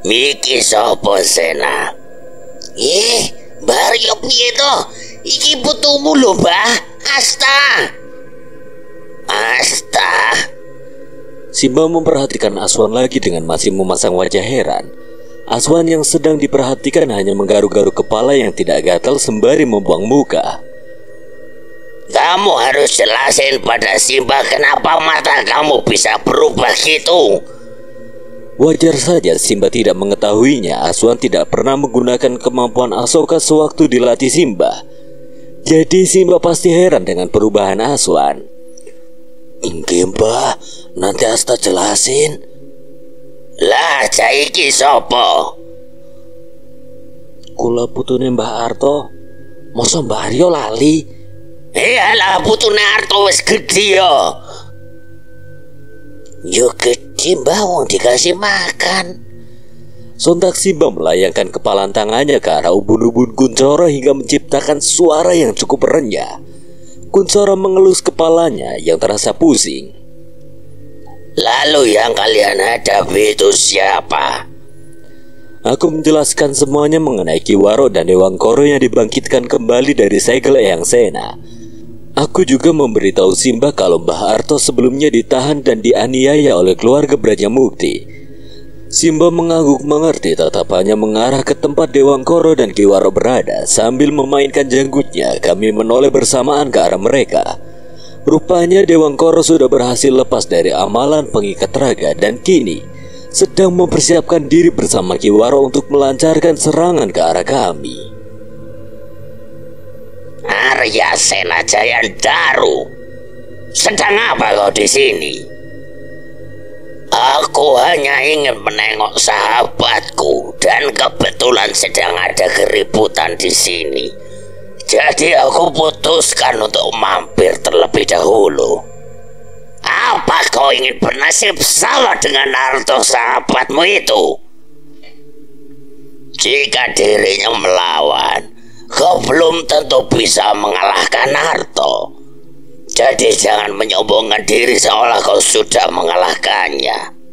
Miki sopo, Sena? Baryo piye to? Iki putu bantumu loh, Mbah. Asta. Simba memperhatikan Aswan lagi dengan masih memasang wajah heran. Aswan yang sedang diperhatikan hanya menggaruk-garuk kepala yang tidak gatal sembari membuang muka. Kamu harus jelasin pada Simba kenapa mata kamu bisa berubah gitu. Wajar saja Simba tidak mengetahuinya. Aswan tidak pernah menggunakan kemampuan Asoka sewaktu dilatih Simba. Jadi Simba pasti heran dengan perubahan Aswan. Inggih, Mbah, nanti Asta jelasin. Lah, saiki sapa? Kula putune Mbah Arto. Masa Mbah Aryo lali? Iyalah, putune Arto wis gedhe yo. Yo gedhe, Mbah, wong dikasih makan. Sontak Simba melayangkan kepalan tangannya ke arah ubun-ubun Kuncoro hingga menciptakan suara yang cukup renyah. Kuncoro mengelus kepalanya yang terasa pusing. Lalu yang kalian hadapi itu siapa? Aku menjelaskan semuanya mengenai Kiwaro dan Dewangkoro yang dibangkitkan kembali dari segel Eyang Sena. Aku juga memberitahu Simba kalau Mbah Arto sebelumnya ditahan dan dianiaya oleh keluarga Brajamukti. Simba mengangguk mengerti, tatapannya mengarah ke tempat Dewangkoro dan Kiwaro berada. Sambil memainkan janggutnya, kami menoleh bersamaan ke arah mereka. Rupanya Dewangkoro sudah berhasil lepas dari amalan pengikat raga dan kini sedang mempersiapkan diri bersama Kiwaro untuk melancarkan serangan ke arah kami. Arya Sena Jayandaru, sedang apa kau di sini? Aku hanya ingin menengok sahabatku dan kebetulan sedang ada keributan di sini. Jadi aku putuskan untuk mampir terlebih dahulu. Apa kau ingin bernasib sama dengan Naruto sahabatmu itu? Jika dirinya melawan, kau belum tentu bisa mengalahkan Naruto. Jadi jangan menyombongkan diri seolah kau sudah mengalahkannya.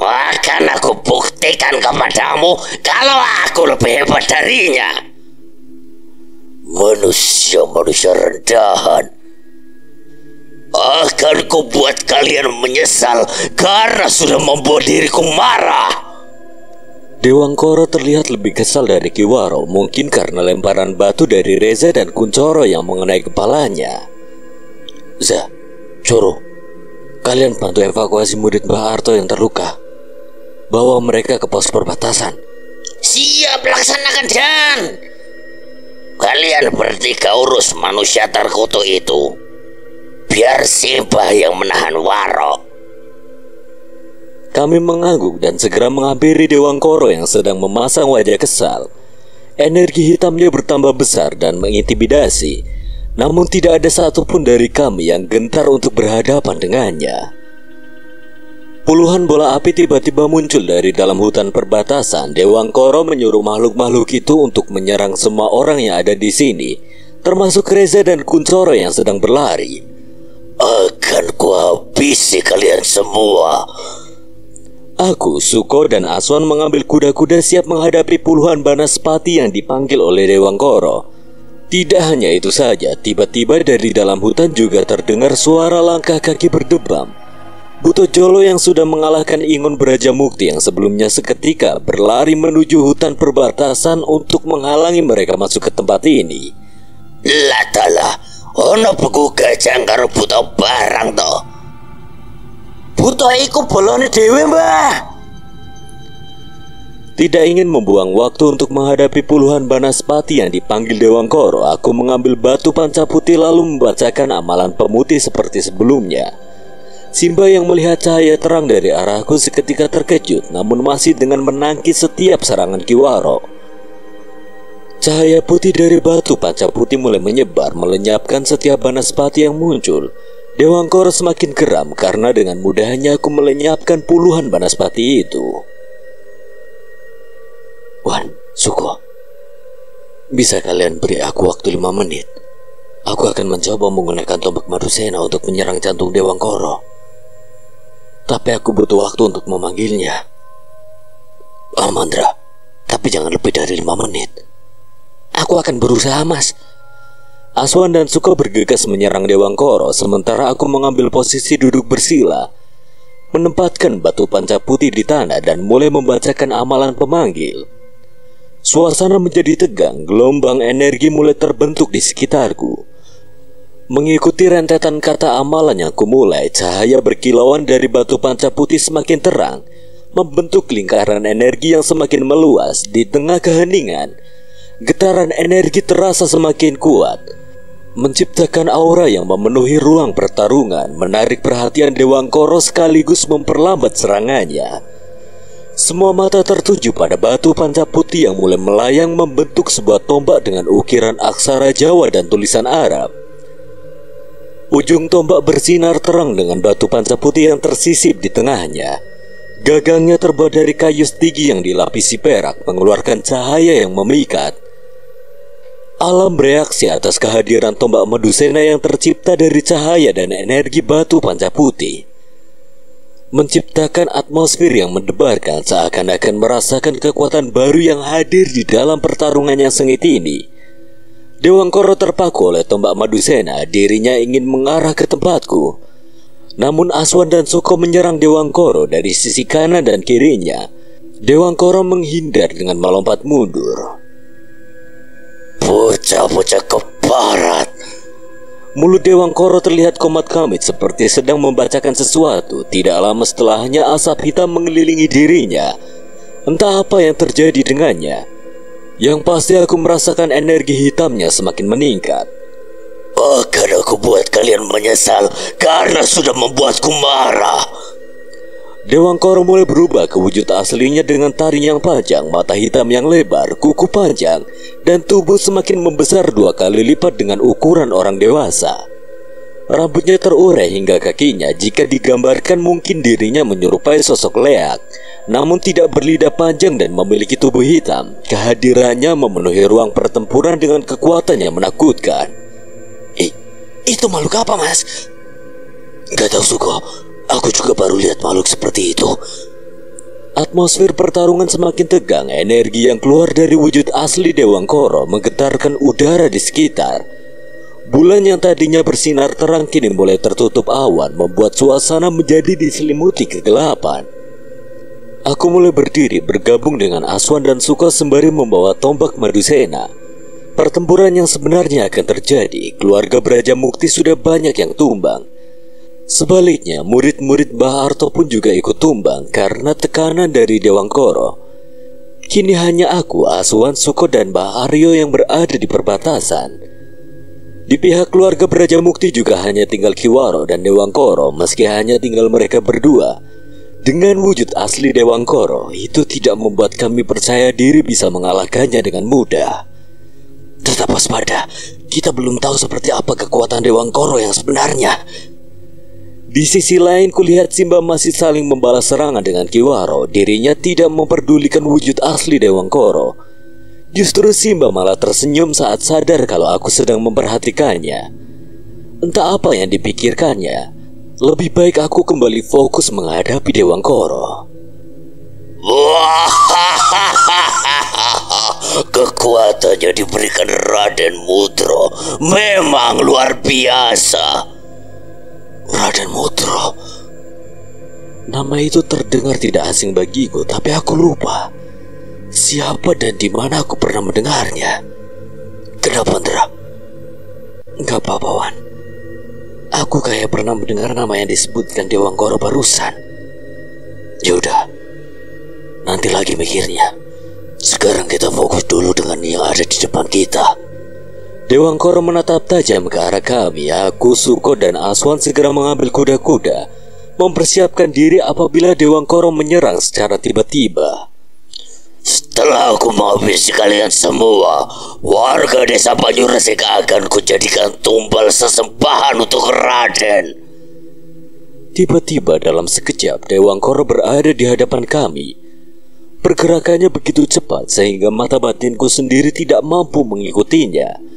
Akan aku buktikan kepadamu kalau aku lebih hebat darinya. Manusia-manusia rendahan. Akan kubuat kalian menyesal karena sudah membuat diriku marah. Dewangkoro terlihat lebih kesal dari Kiwaro, mungkin karena lemparan batu dari Reza dan Kuncoro yang mengenai kepalanya. Za, Coro, kalian bantu evakuasi murid Mbah Arto yang terluka. Bawa mereka ke pos perbatasan. Siap, laksanakan Dan. Kalian bertiga urus manusia terkutuk itu. Biar Simba yang menahan Waro. Kami mengangguk dan segera menghampiri Dewangkoro yang sedang memasang wajah kesal. Energi hitamnya bertambah besar dan mengintimidasi. Namun tidak ada satupun dari kami yang gentar untuk berhadapan dengannya. Puluhan bola api tiba-tiba muncul dari dalam hutan perbatasan. Dewangkoro menyuruh makhluk-makhluk itu untuk menyerang semua orang yang ada di sini, termasuk Reza dan Kuncoro yang sedang berlari. Akan kuhabisi kalian semua. Aku, Suko, dan Aswan mengambil kuda-kuda siap menghadapi puluhan banaspati yang dipanggil oleh Dewangkoro. Tidak hanya itu saja, tiba-tiba dari dalam hutan juga terdengar suara langkah kaki berdebam. Buto Jolo yang sudah mengalahkan Ingon Brajamukti yang sebelumnya seketika berlari menuju hutan perbatasan untuk menghalangi mereka masuk ke tempat ini. Latalah, ono beku gajah karo buto barang toh. Buto iku bolone dhewe, Mbah. Tidak ingin membuang waktu untuk menghadapi puluhan banaspati yang dipanggil Dewangkoro, aku mengambil batu panca putih lalu membacakan amalan pemutih seperti sebelumnya. Simba yang melihat cahaya terang dari arahku seketika terkejut, namun masih dengan menangkis setiap serangan Kiwaro. Cahaya putih dari batu panca putih mulai menyebar, melenyapkan setiap banaspati yang muncul. Dewangkoro semakin geram karena dengan mudahnya aku melenyapkan puluhan banaspati itu. Wan, Suko, bisa kalian beri aku waktu 5 menit? Aku akan mencoba menggunakan tombak Madusena untuk menyerang jantung Dewangkoro. Tapi aku butuh waktu untuk memanggilnya. Mandra, tapi jangan lebih dari 5 menit. Aku akan berusaha, Mas. Aswan dan Suko bergegas menyerang Dewangkoro, sementara aku mengambil posisi duduk bersila, menempatkan batu panca putih di tanah dan mulai membacakan amalan pemanggil. Suasana menjadi tegang, gelombang energi mulai terbentuk di sekitarku. Mengikuti rentetan kata amalan yang kumulai, cahaya berkilauan dari batu panca putih semakin terang, membentuk lingkaran energi yang semakin meluas. Di tengah keheningan, getaran energi terasa semakin kuat, menciptakan aura yang memenuhi ruang pertarungan, menarik perhatian Dewangkoro sekaligus memperlambat serangannya. Semua mata tertuju pada batu panca putih yang mulai melayang membentuk sebuah tombak dengan ukiran aksara Jawa dan tulisan Arab. Ujung tombak bersinar terang dengan batu panca putih yang tersisip di tengahnya. Gagangnya terbuat dari kayu stigi yang dilapisi perak, mengeluarkan cahaya yang memikat. Alam bereaksi atas kehadiran tombak Medusena yang tercipta dari cahaya dan energi batu panca putih, menciptakan atmosfer yang mendebarkan, seakan-akan merasakan kekuatan baru yang hadir di dalam pertarungan yang sengit ini. Dewangkoro terpaku oleh tombak Medusena. Dirinya ingin mengarah ke tempatku, namun Aswan dan Suko menyerang Dewangkoro dari sisi kanan dan kirinya. Dewangkoro menghindar dengan melompat mundur. Bocah-bocah keparat. Mulut Dewangkoro terlihat komat kamit seperti sedang membacakan sesuatu. Tidak lama setelahnya asap hitam mengelilingi dirinya. Entah apa yang terjadi dengannya. Yang pasti aku merasakan energi hitamnya semakin meningkat. Akan aku buat kalian menyesal karena sudah membuatku marah. Dewangkoro mulai berubah ke wujud aslinya dengan taring yang panjang, mata hitam yang lebar, kuku panjang, dan tubuh semakin membesar 2 kali lipat dengan ukuran orang dewasa. Rambutnya terurai hingga kakinya. Jika digambarkan mungkin dirinya menyerupai sosok leak, namun tidak berlidah panjang dan memiliki tubuh hitam. Kehadirannya memenuhi ruang pertempuran dengan kekuatan yang menakutkan. Itu makhluk apa, Mas? Gak tahu, Suko. Aku juga baru lihat makhluk seperti itu. Atmosfer pertarungan semakin tegang. Energi yang keluar dari wujud asli Dewangkoro menggetarkan udara di sekitar. Bulan yang tadinya bersinar terang kini mulai tertutup awan, membuat suasana menjadi diselimuti kegelapan. Aku mulai berdiri bergabung dengan Aswan dan Suko sembari membawa tombak Medusena. Pertempuran yang sebenarnya akan terjadi. Keluarga Brajamukti sudah banyak yang tumbang. Sebaliknya, murid-murid Mbah Arto pun juga ikut tumbang karena tekanan dari Dewangkoro. Kini hanya aku, Aswan, Suko, dan Mbah Aryo yang berada di perbatasan. Di pihak keluarga Brajamukti juga hanya tinggal Kiwaro dan Dewangkoro. Meski hanya tinggal mereka berdua, dengan wujud asli Dewangkoro, itu tidak membuat kami percaya diri bisa mengalahkannya dengan mudah. Tetap waspada, kita belum tahu seperti apa kekuatan Dewangkoro yang sebenarnya. Di sisi lain, kulihat Simba masih saling membalas serangan dengan Kiwaro. Dirinya tidak memperdulikan wujud asli Dewangkoro. Justru Simba malah tersenyum saat sadar kalau aku sedang memperhatikannya. Entah apa yang dipikirkannya. Lebih baik aku kembali fokus menghadapi Dewangkoro. Kekuatannya diberikan Raden Mudro memang luar biasa. Raden Mudro. Nama itu terdengar tidak asing bagiku, tapi aku lupa siapa dan di mana aku pernah mendengarnya. Kenapa, Ndra? Gak apa-apa, Wan. Aku kayak pernah mendengar nama yang disebutkan Dewangkoro barusan. Yaudah, nanti lagi mikirnya. Sekarang kita fokus dulu dengan yang ada di depan kita. Dewangkoro menatap tajam ke arah kami. Aku, Suko, dan Aswan segera mengambil kuda-kuda, mempersiapkan diri apabila Dewangkoro menyerang secara tiba-tiba. Setelah aku menghabisi kalian semua, warga desa Banyuresik akan kujadikan tumbal sesembahan untuk Raden. Tiba-tiba dalam sekejap Dewangkoro berada di hadapan kami. Pergerakannya begitu cepat sehingga mata batinku sendiri tidak mampu mengikutinya.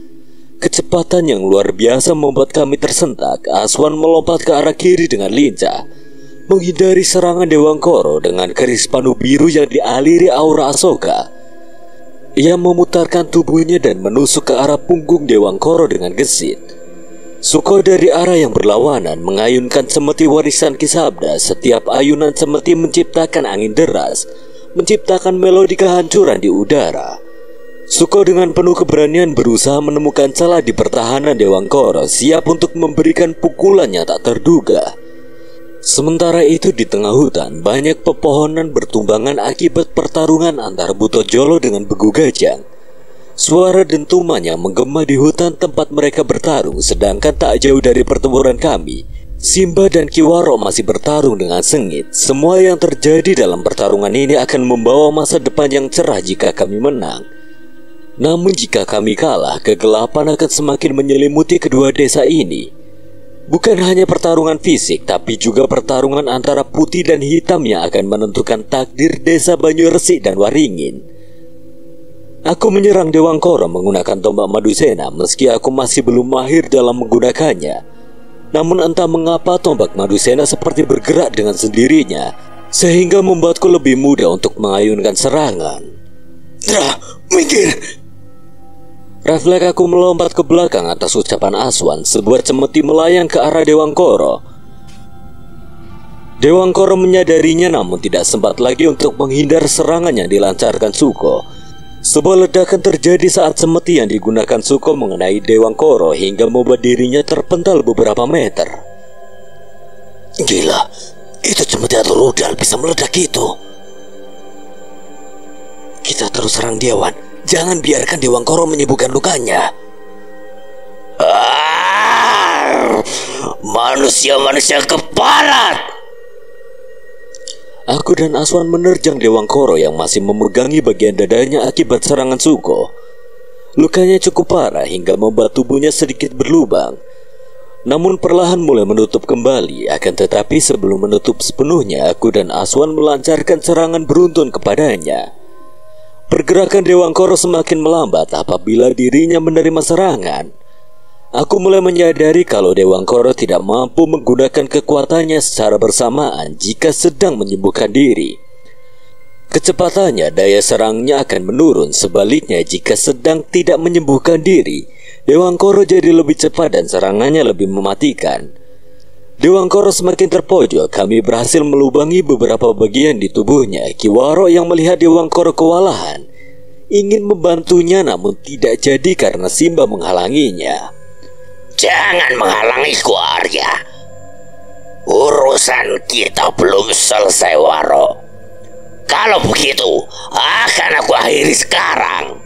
Kecepatan yang luar biasa membuat kami tersentak. Aswan melompat ke arah kiri dengan lincah, menghindari serangan Dewangkoro dengan keris panu biru yang dialiri aura Asoka. Ia memutarkan tubuhnya dan menusuk ke arah punggung Dewangkara dengan gesit. Suko dari arah yang berlawanan mengayunkan semeti warisan Kisabda. Setiap ayunan semeti menciptakan angin deras, menciptakan melodi kehancuran di udara. Suko dengan penuh keberanian berusaha menemukan celah di pertahanan Dewangkara, siap untuk memberikan pukulan yang tak terduga. Sementara itu di tengah hutan, banyak pepohonan bertumbangan akibat pertarungan antara Buto Jolo dengan Begu Gajang. Suara dentuman yang menggema di hutan tempat mereka bertarung, sedangkan tak jauh dari pertempuran kami, Simba dan Kiwaro masih bertarung dengan sengit. Semua yang terjadi dalam pertarungan ini akan membawa masa depan yang cerah jika kami menang. Namun jika kami kalah, kegelapan akan semakin menyelimuti kedua desa ini. Bukan hanya pertarungan fisik, tapi juga pertarungan antara putih dan hitam yang akan menentukan takdir desa Banyuresik dan Waringin. Aku menyerang Dewangkara menggunakan tombak Madusena meski aku masih belum mahir dalam menggunakannya. Namun entah mengapa tombak Madusena seperti bergerak dengan sendirinya, sehingga membuatku lebih mudah untuk mengayunkan serangan. Dra, minggir! Refleks aku melompat ke belakang atas ucapan Aswan. Sebuah cemeti melayang ke arah Dewangkara. Dewangkara menyadarinya namun tidak sempat lagi untuk menghindar serangan yang dilancarkan Suko. Sebuah ledakan terjadi saat cemeti yang digunakan Suko mengenai Dewangkara hingga membuat dirinya terpental beberapa meter. Gila, itu cemeti atau rudal bisa meledak itu. Kita terus serang dia, Wan. Jangan biarkan Dewangkara menyembuhkan lukanya. Manusia-manusia keparat! Aku dan Aswan menerjang Dewangkara yang masih memegangi bagian dadanya akibat serangan Suko. Lukanya cukup parah hingga membuat tubuhnya sedikit berlubang. Namun perlahan mulai menutup kembali. Akan tetapi sebelum menutup sepenuhnya, aku dan Aswan melancarkan serangan beruntun kepadanya. Pergerakan Dewangkara semakin melambat apabila dirinya menerima serangan. Aku mulai menyadari kalau Dewangkara tidak mampu menggunakan kekuatannya secara bersamaan jika sedang menyembuhkan diri. Kecepatannya, daya serangnya akan menurun. Sebaliknya, jika sedang tidak menyembuhkan diri, Dewangkara jadi lebih cepat dan serangannya lebih mematikan. Dewangkara semakin terpojok. Kami berhasil melubangi beberapa bagian di tubuhnya. Kiwaro yang melihat Dewangkara kewalahan ingin membantunya namun tidak jadi karena Simba menghalanginya. Jangan menghalangiku, Arya. Urusan kita belum selesai, Waro. Kalau begitu, akan aku akhiri sekarang.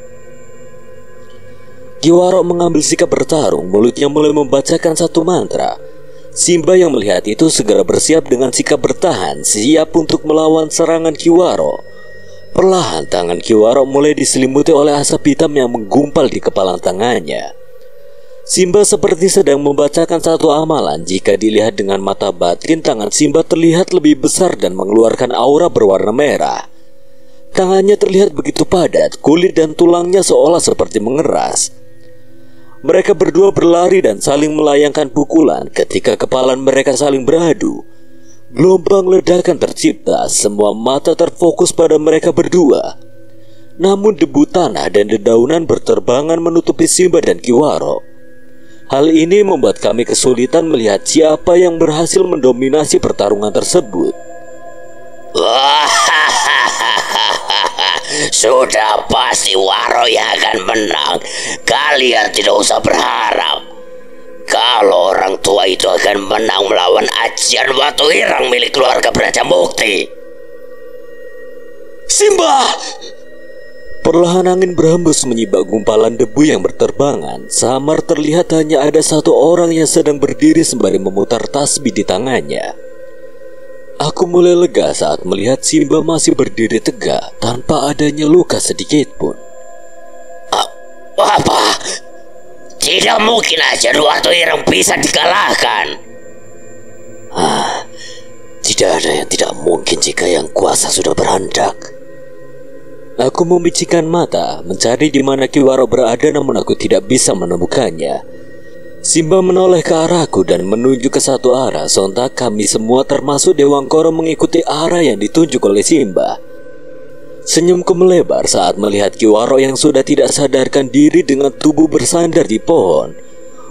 Kiwaro mengambil sikap bertarung. Mulutnya mulai membacakan satu mantra. Simba yang melihat itu segera bersiap dengan sikap bertahan, siap untuk melawan serangan Kiwaro. Perlahan tangan Kiwaro mulai diselimuti oleh asap hitam yang menggumpal di kepala tangannya. Simba seperti sedang membacakan satu amalan. Jika dilihat dengan mata batin, tangan Simba terlihat lebih besar dan mengeluarkan aura berwarna merah. Tangannya terlihat begitu padat, kulit dan tulangnya seolah seperti mengeras. Mereka berdua berlari dan saling melayangkan pukulan. Ketika kepalan mereka saling beradu, gelombang ledakan tercipta. Semua mata terfokus pada mereka berdua. Namun debu tanah dan dedaunan berterbangan menutupi Simba dan Kiwaro. Hal ini membuat kami kesulitan melihat siapa yang berhasil mendominasi pertarungan tersebut. Sudah pasti Waro yang akan menang. Kalian tidak usah berharap. Kalau orang tua itu akan menang melawan ajian Watu Irang milik keluarga Brajamukti. Simba! Perlahan angin berhembus menyibak gumpalan debu yang berterbangan. Samar terlihat hanya ada satu orang yang sedang berdiri sembari memutar tasbih di tangannya. Aku mulai lega saat melihat Simba masih berdiri tegak tanpa adanya luka sedikit pun. Apa? Tidak mungkin aja Watu Irang bisa dikalahkan. Tidak ada yang tidak mungkin jika yang kuasa sudah berandak. Aku membicikan mata mencari di mana Kiwaro berada, namun aku tidak bisa menemukannya. Simba menoleh ke arahku dan menunjuk ke satu arah. Sontak kami semua termasuk Dewangkara mengikuti arah yang ditunjuk oleh Simba. Senyumku melebar saat melihat Kiwaro yang sudah tidak sadarkan diri dengan tubuh bersandar di pohon.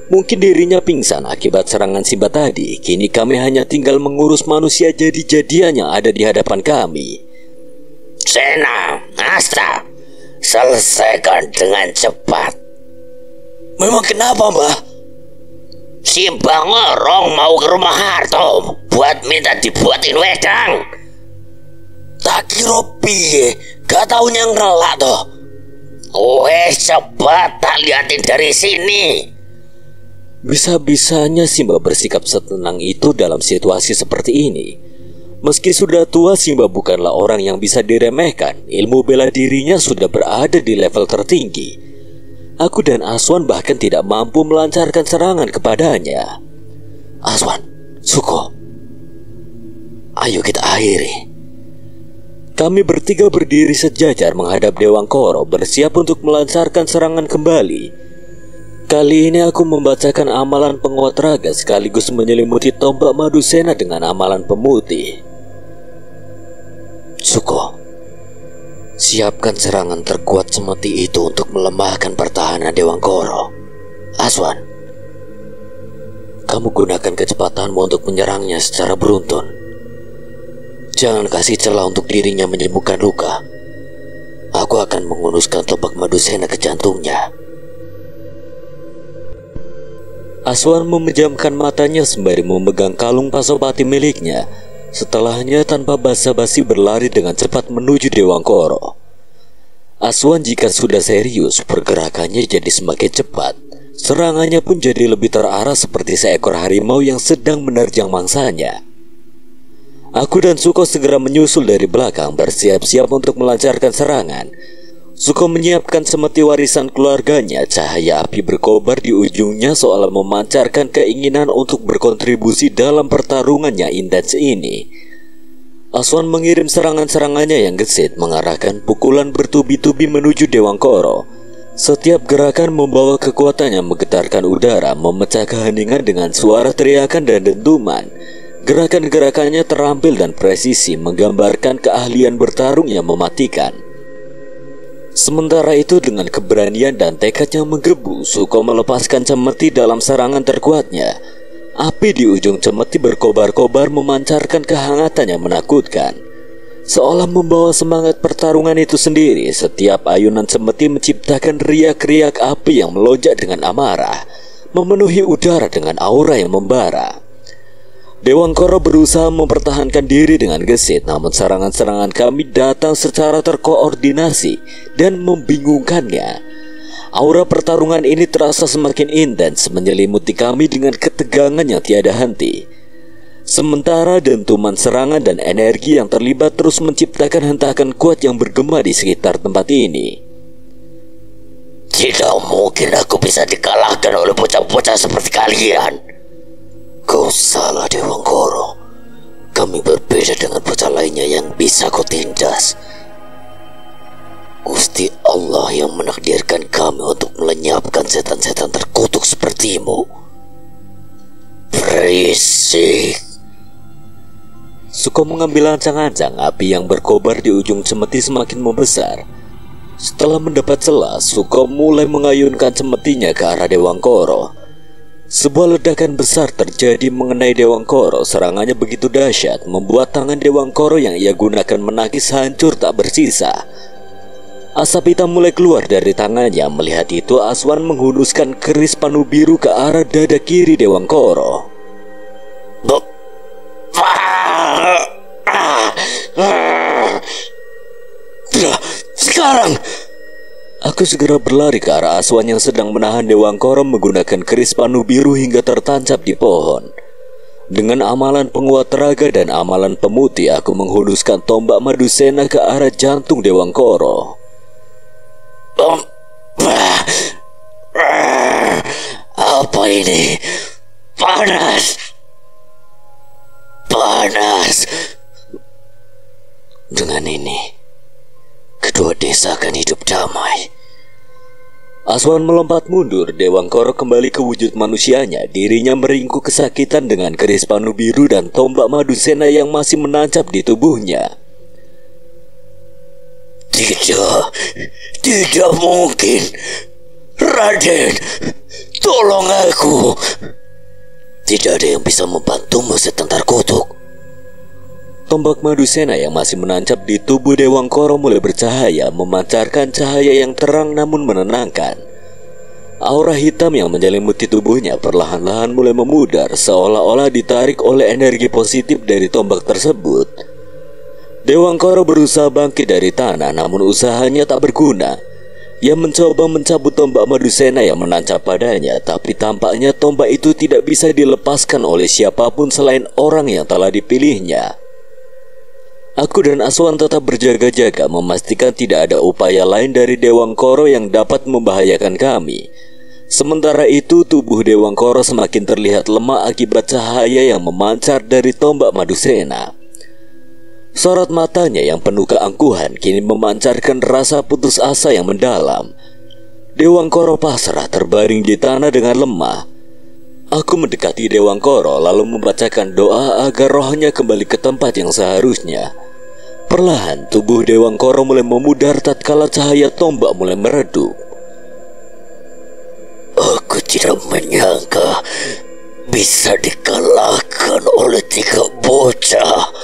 Mungkin dirinya pingsan akibat serangan Simba tadi. Kini kami hanya tinggal mengurus manusia jadi-jadian yang ada di hadapan kami. Sena, Asta, selesaikan dengan cepat. Memang kenapa, Mbah? Simba ngorong mau ke rumah Harto buat minta dibuatin wedang. Tak kira piye, gak taunya ngelak toh. Wes cepat tak liatin dari sini. Bisa-bisanya Simba bersikap setenang itu dalam situasi seperti ini. Meski sudah tua, Simba bukanlah orang yang bisa diremehkan. Ilmu bela dirinya sudah berada di level tertinggi. Aku dan Aswan bahkan tidak mampu melancarkan serangan kepadanya. Aswan, Suko, ayo kita akhiri. Kami bertiga berdiri sejajar menghadap Dewangkoro, bersiap untuk melancarkan serangan kembali. Kali ini aku membacakan amalan penguat raga sekaligus menyelimuti tombak Madusena dengan amalan pemutih. Suko, siapkan serangan terkuat semati itu untuk melemahkan pertahanan Dewangkoro. Aswan, kamu gunakan kecepatanmu untuk menyerangnya secara beruntun. Jangan kasih celah untuk dirinya menyembuhkan luka. Aku akan mengunuskan tombak Madusena ke jantungnya. Aswan memejamkan matanya sembari memegang kalung pasopati miliknya. Setelahnya tanpa basa-basi berlari dengan cepat menuju Dewangkoro. Aswan jika sudah serius, pergerakannya jadi semakin cepat. Serangannya pun jadi lebih terarah seperti seekor harimau yang sedang menerjang mangsanya. Aku dan Suko segera menyusul dari belakang, bersiap-siap untuk melancarkan serangan. Suko menyiapkan semeti warisan keluarganya. Cahaya api berkobar di ujungnya seolah memancarkan keinginan untuk berkontribusi dalam pertarungan yang intens ini. Aswan mengirim serangan-serangannya yang gesit, mengarahkan pukulan bertubi-tubi menuju Dewangkoro. Setiap gerakan membawa kekuatan yang menggetarkan udara, memecah keheningan dengan suara teriakan dan dentuman. Gerakan-gerakannya terampil dan presisi, menggambarkan keahlian bertarung yang mematikan. Sementara itu dengan keberanian dan tekad yang menggebu, Suko melepaskan cemeti dalam serangan terkuatnya. Api di ujung cemeti berkobar-kobar memancarkan kehangatan yang menakutkan. Seolah membawa semangat pertarungan itu sendiri, setiap ayunan cemeti menciptakan riak-riak api yang melonjak dengan amarah, memenuhi udara dengan aura yang membara. Dewangkoro berusaha mempertahankan diri dengan gesit, namun serangan-serangan kami datang secara terkoordinasi dan membingungkannya. Aura pertarungan ini terasa semakin intens, menyelimuti kami dengan ketegangan yang tiada henti. Sementara dentuman serangan dan energi yang terlibat terus menciptakan hentakan kuat yang bergema di sekitar tempat ini. Tidak mungkin aku bisa dikalahkan oleh bocah-bocah seperti kalian. Kau salah, Dewangkoro. Kami berbeda dengan bocah lainnya yang bisa kau tindas. Gusti Allah yang menakdirkan kami untuk melenyapkan setan-setan terkutuk sepertimu. Berisik. Suko mengambil ancang-ancang. Api yang berkobar di ujung cemeti semakin membesar. Setelah mendapat celah, Suko mulai mengayunkan cemetinya ke arah Dewangkoro. Sebuah ledakan besar terjadi mengenai Dewangkoro. Serangannya begitu dahsyat, membuat tangan Dewangkoro yang ia gunakan menangkis hancur tak bersisa. Asap hitam mulai keluar dari tangannya. Melihat itu, Aswan menghunuskan keris panu biru ke arah dada kiri Dewangkoro. Sekarang aku segera berlari ke arah Aswan yang sedang menahan Dewangkoro menggunakan keris panu biru hingga tertancap di pohon. Dengan amalan penguat raga dan amalan pemutih, aku menghunuskan tombak Madusena ke arah jantung Dewangkoro. Apa ini? Panas. Dengan ini, kedua desa akan hidup damai. Aswan melompat mundur. Dewangkoro kembali ke wujud manusianya. Dirinya meringkuk kesakitan dengan keris panu biru dan tombak Madusena yang masih menancap di tubuhnya. Tidak mungkin. Raden, tolong aku. Tidak ada yang bisa membantumu, Setentar Kutuk. Tombak Madusena yang masih menancap di tubuh Dewangkara mulai bercahaya, memancarkan cahaya yang terang namun menenangkan. Aura hitam yang menyelimuti tubuhnya perlahan-lahan mulai memudar, seolah-olah ditarik oleh energi positif dari tombak tersebut. Dewangkara berusaha bangkit dari tanah, namun usahanya tak berguna. Ia mencoba mencabut tombak Madusena yang menancap padanya, tapi tampaknya tombak itu tidak bisa dilepaskan oleh siapapun selain orang yang telah dipilihnya. Aku dan Aswan tetap berjaga-jaga memastikan tidak ada upaya lain dari Dewangkara yang dapat membahayakan kami. Sementara itu tubuh Dewangkara semakin terlihat lemah akibat cahaya yang memancar dari tombak Madusena. Sorot matanya yang penuh keangkuhan kini memancarkan rasa putus asa yang mendalam. Dewangkara pasrah terbaring di tanah dengan lemah. Aku mendekati Dewangkara lalu membacakan doa agar rohnya kembali ke tempat yang seharusnya. Perlahan tubuh Dewangkara mulai memudar tatkala cahaya tombak mulai meredup. Aku tidak menyangka bisa dikalahkan oleh 3 bocah.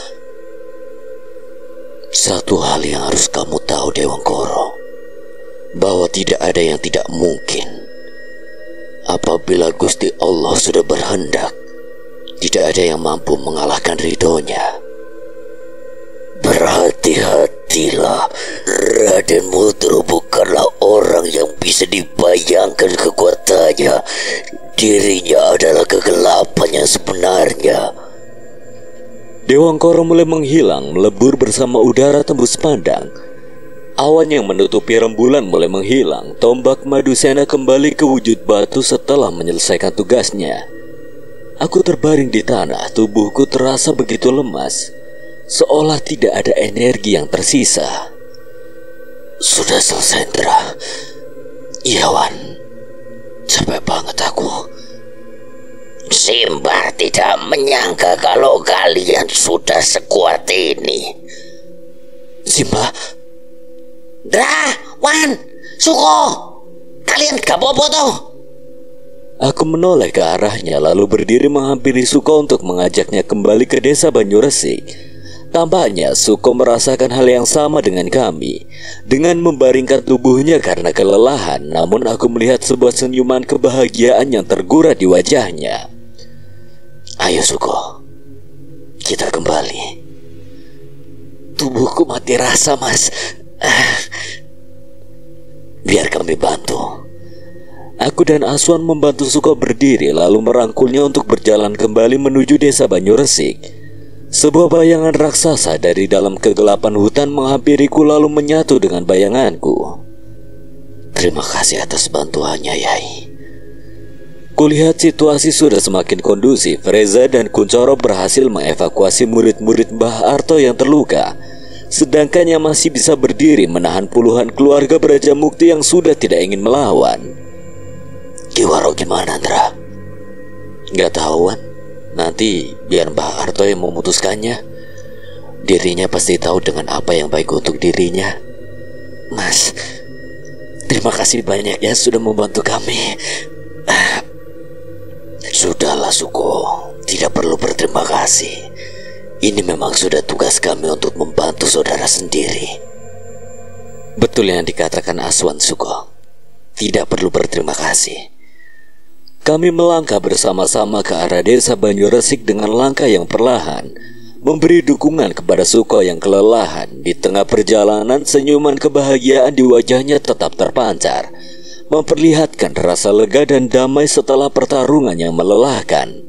Satu hal yang harus kamu tahu, Dewangkara, bahwa tidak ada yang tidak mungkin. Apabila Gusti Allah sudah berhendak, tidak ada yang mampu mengalahkan ridhonya. Berhati-hatilah, Raden Mudro bukanlah orang yang bisa dibayangkan kekuatannya. Dirinya adalah kegelapan yang sebenarnya. Dewangkara mulai menghilang, melebur bersama udara tembus pandang. Awan yang menutupi rembulan mulai menghilang. Tombak Madusena kembali ke wujud batu setelah menyelesaikan tugasnya. Aku terbaring di tanah, tubuhku terasa begitu lemas, seolah tidak ada energi yang tersisa. Sudah selesai, Ndra. Iya, Wan. Capek banget aku. Simbar tidak menyangka kalau kalian sudah sekuat ini. Simba, Dra, Wan, Suko, kalian gak apa-apa toh? aku menoleh ke arahnya lalu berdiri menghampiri Suko untuk mengajaknya kembali ke desa Banyuresik. Tampaknya Suko merasakan hal yang sama dengan kami. Dengan membaringkan tubuhnya karena kelelahan, namun aku melihat sebuah senyuman kebahagiaan yang tergurah di wajahnya. Ayo Suko, kita kembali. Tubuhku mati rasa, Mas. Biar kami bantu. Aku dan Aswan membantu Suko berdiri lalu merangkulnya untuk berjalan kembali menuju desa Banyuresik. Sebuah bayangan raksasa dari dalam kegelapan hutan menghampiriku lalu menyatu dengan bayanganku. Terima kasih atas bantuannya, Yai. Kulihat situasi sudah semakin kondusif. Reza dan Kuncoro berhasil mengevakuasi murid-murid Mbah Arto yang terluka, sedangkan yang masih bisa berdiri menahan puluhan keluarga Braja Mukti yang sudah tidak ingin melawan. Kiwaro gimana, Ndra? Gak tahu, Wan. Nanti biar Mbah Arto yang memutuskannya. Dirinya pasti tahu dengan apa yang baik untuk dirinya. Mas, terima kasih banyak ya sudah membantu kami. Sudahlah Suko, tidak perlu berterima kasih. Ini memang sudah tugas kami untuk membantu saudara sendiri. Betul yang dikatakan Aswan, Suko. Tidak perlu berterima kasih. Kami melangkah bersama-sama ke arah desa Banyuresik dengan langkah yang perlahan, memberi dukungan kepada Suko yang kelelahan. Di tengah perjalanan, senyuman kebahagiaan di wajahnya tetap terpancar, memperlihatkan rasa lega dan damai setelah pertarungan yang melelahkan.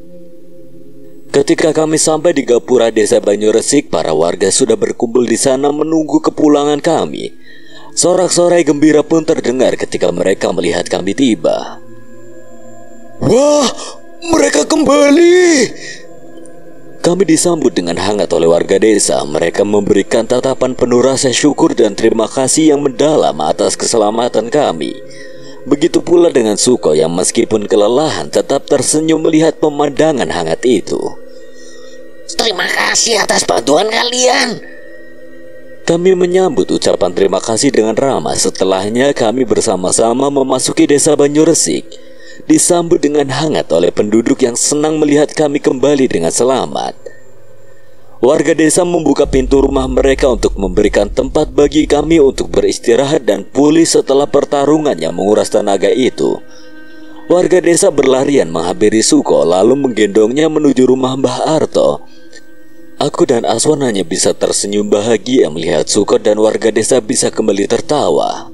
Ketika kami sampai di gapura desa Banyuresik, para warga sudah berkumpul di sana menunggu kepulangan kami. Sorak-sorai gembira pun terdengar ketika mereka melihat kami tiba. Wah, mereka kembali! Kami disambut dengan hangat oleh warga desa. Mereka memberikan tatapan penuh rasa syukur dan terima kasih yang mendalam atas keselamatan kami. Begitu pula dengan Suko yang meskipun kelelahan tetap tersenyum melihat pemandangan hangat itu. Terima kasih atas bantuan kalian. Kami menyambut ucapan terima kasih dengan ramah. Setelahnya kami bersama-sama memasuki desa Banyu-Resik, disambut dengan hangat oleh penduduk yang senang melihat kami kembali dengan selamat. Warga desa membuka pintu rumah mereka untuk memberikan tempat bagi kami untuk beristirahat dan pulih setelah pertarungan yang menguras tenaga itu. Warga desa berlarian menghampiri Suko lalu menggendongnya menuju rumah Mbah Arto. Aku dan Aswan hanya bisa tersenyum bahagia melihat Suko dan warga desa bisa kembali tertawa.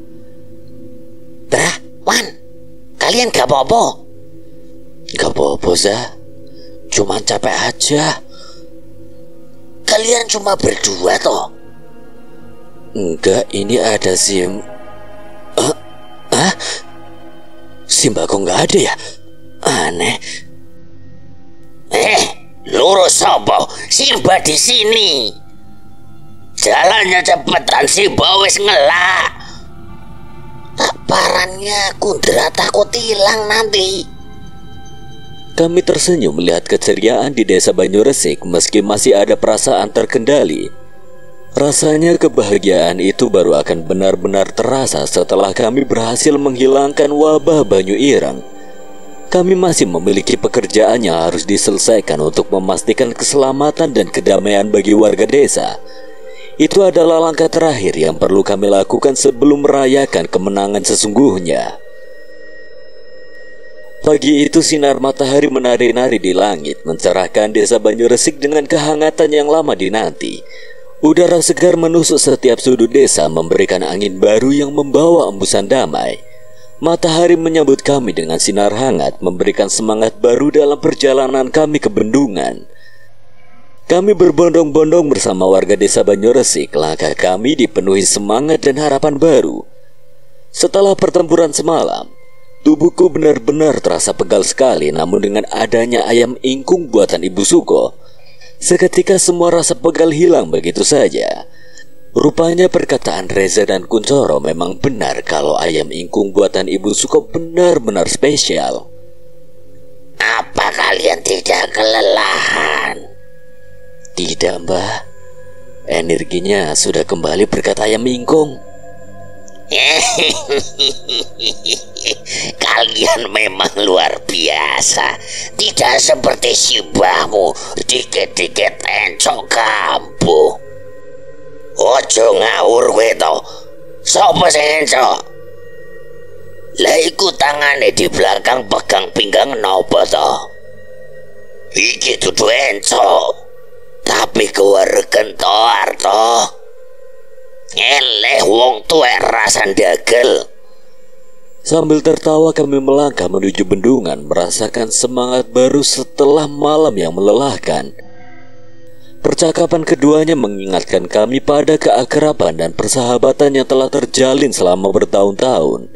Dra, Wan, kalian gak apa-apa? Gak apa-apa, Zah. Cuman capek aja. Kalian cuma berdua toh? Enggak, ini ada Sim. Simbako nggak ada ya? Aneh. Lurus sopo, Simba di sini. Jalannya cepetan, Simba wis ngelak. Tak parannya Kundra takut hilang nanti. Kami tersenyum melihat keceriaan di desa Banyu-Resik meski masih ada perasaan terkendali. Rasanya kebahagiaan itu baru akan benar-benar terasa setelah kami berhasil menghilangkan wabah Banyu Ireng. Kami masih memiliki pekerjaan yang harus diselesaikan untuk memastikan keselamatan dan kedamaian bagi warga desa. Itu adalah langkah terakhir yang perlu kami lakukan sebelum merayakan kemenangan sesungguhnya. Pagi itu sinar matahari menari-nari di langit, mencerahkan desa Banyu-Resik dengan kehangatan yang lama dinanti. Udara segar menusuk setiap sudut desa, memberikan angin baru yang membawa embusan damai. Matahari menyambut kami dengan sinar hangat, memberikan semangat baru dalam perjalanan kami ke bendungan. Kami berbondong-bondong bersama warga desa Banyu-Resik. Langkah kami dipenuhi semangat dan harapan baru. Setelah pertempuran semalam, tubuhku benar-benar terasa pegal sekali. Namun dengan adanya ayam ingkung buatan Ibu Suko, seketika semua rasa pegal hilang begitu saja. Rupanya perkataan Reza dan Kuncoro memang benar kalau ayam ingkung buatan Ibu Suko benar-benar spesial. Apa kalian tidak kelelahan? Tidak, Mbah. Energinya sudah kembali berkat ayam ingkung. Kalian memang luar biasa. Tidak seperti si mbahmu, dikit-dikit encok kampuh. Ojo ngawur kowe to. Sopo sing encok? Lah iku tangane di belakang pegang pinggang nopo to? Iki dudu encok, tapi kewaregen to Arto. Eleh wong tuwek rasan dagel. Sambil tertawa kami melangkah menuju bendungan, merasakan semangat baru setelah malam yang melelahkan. Percakapan keduanya mengingatkan kami pada keakraban dan persahabatan yang telah terjalin selama bertahun-tahun.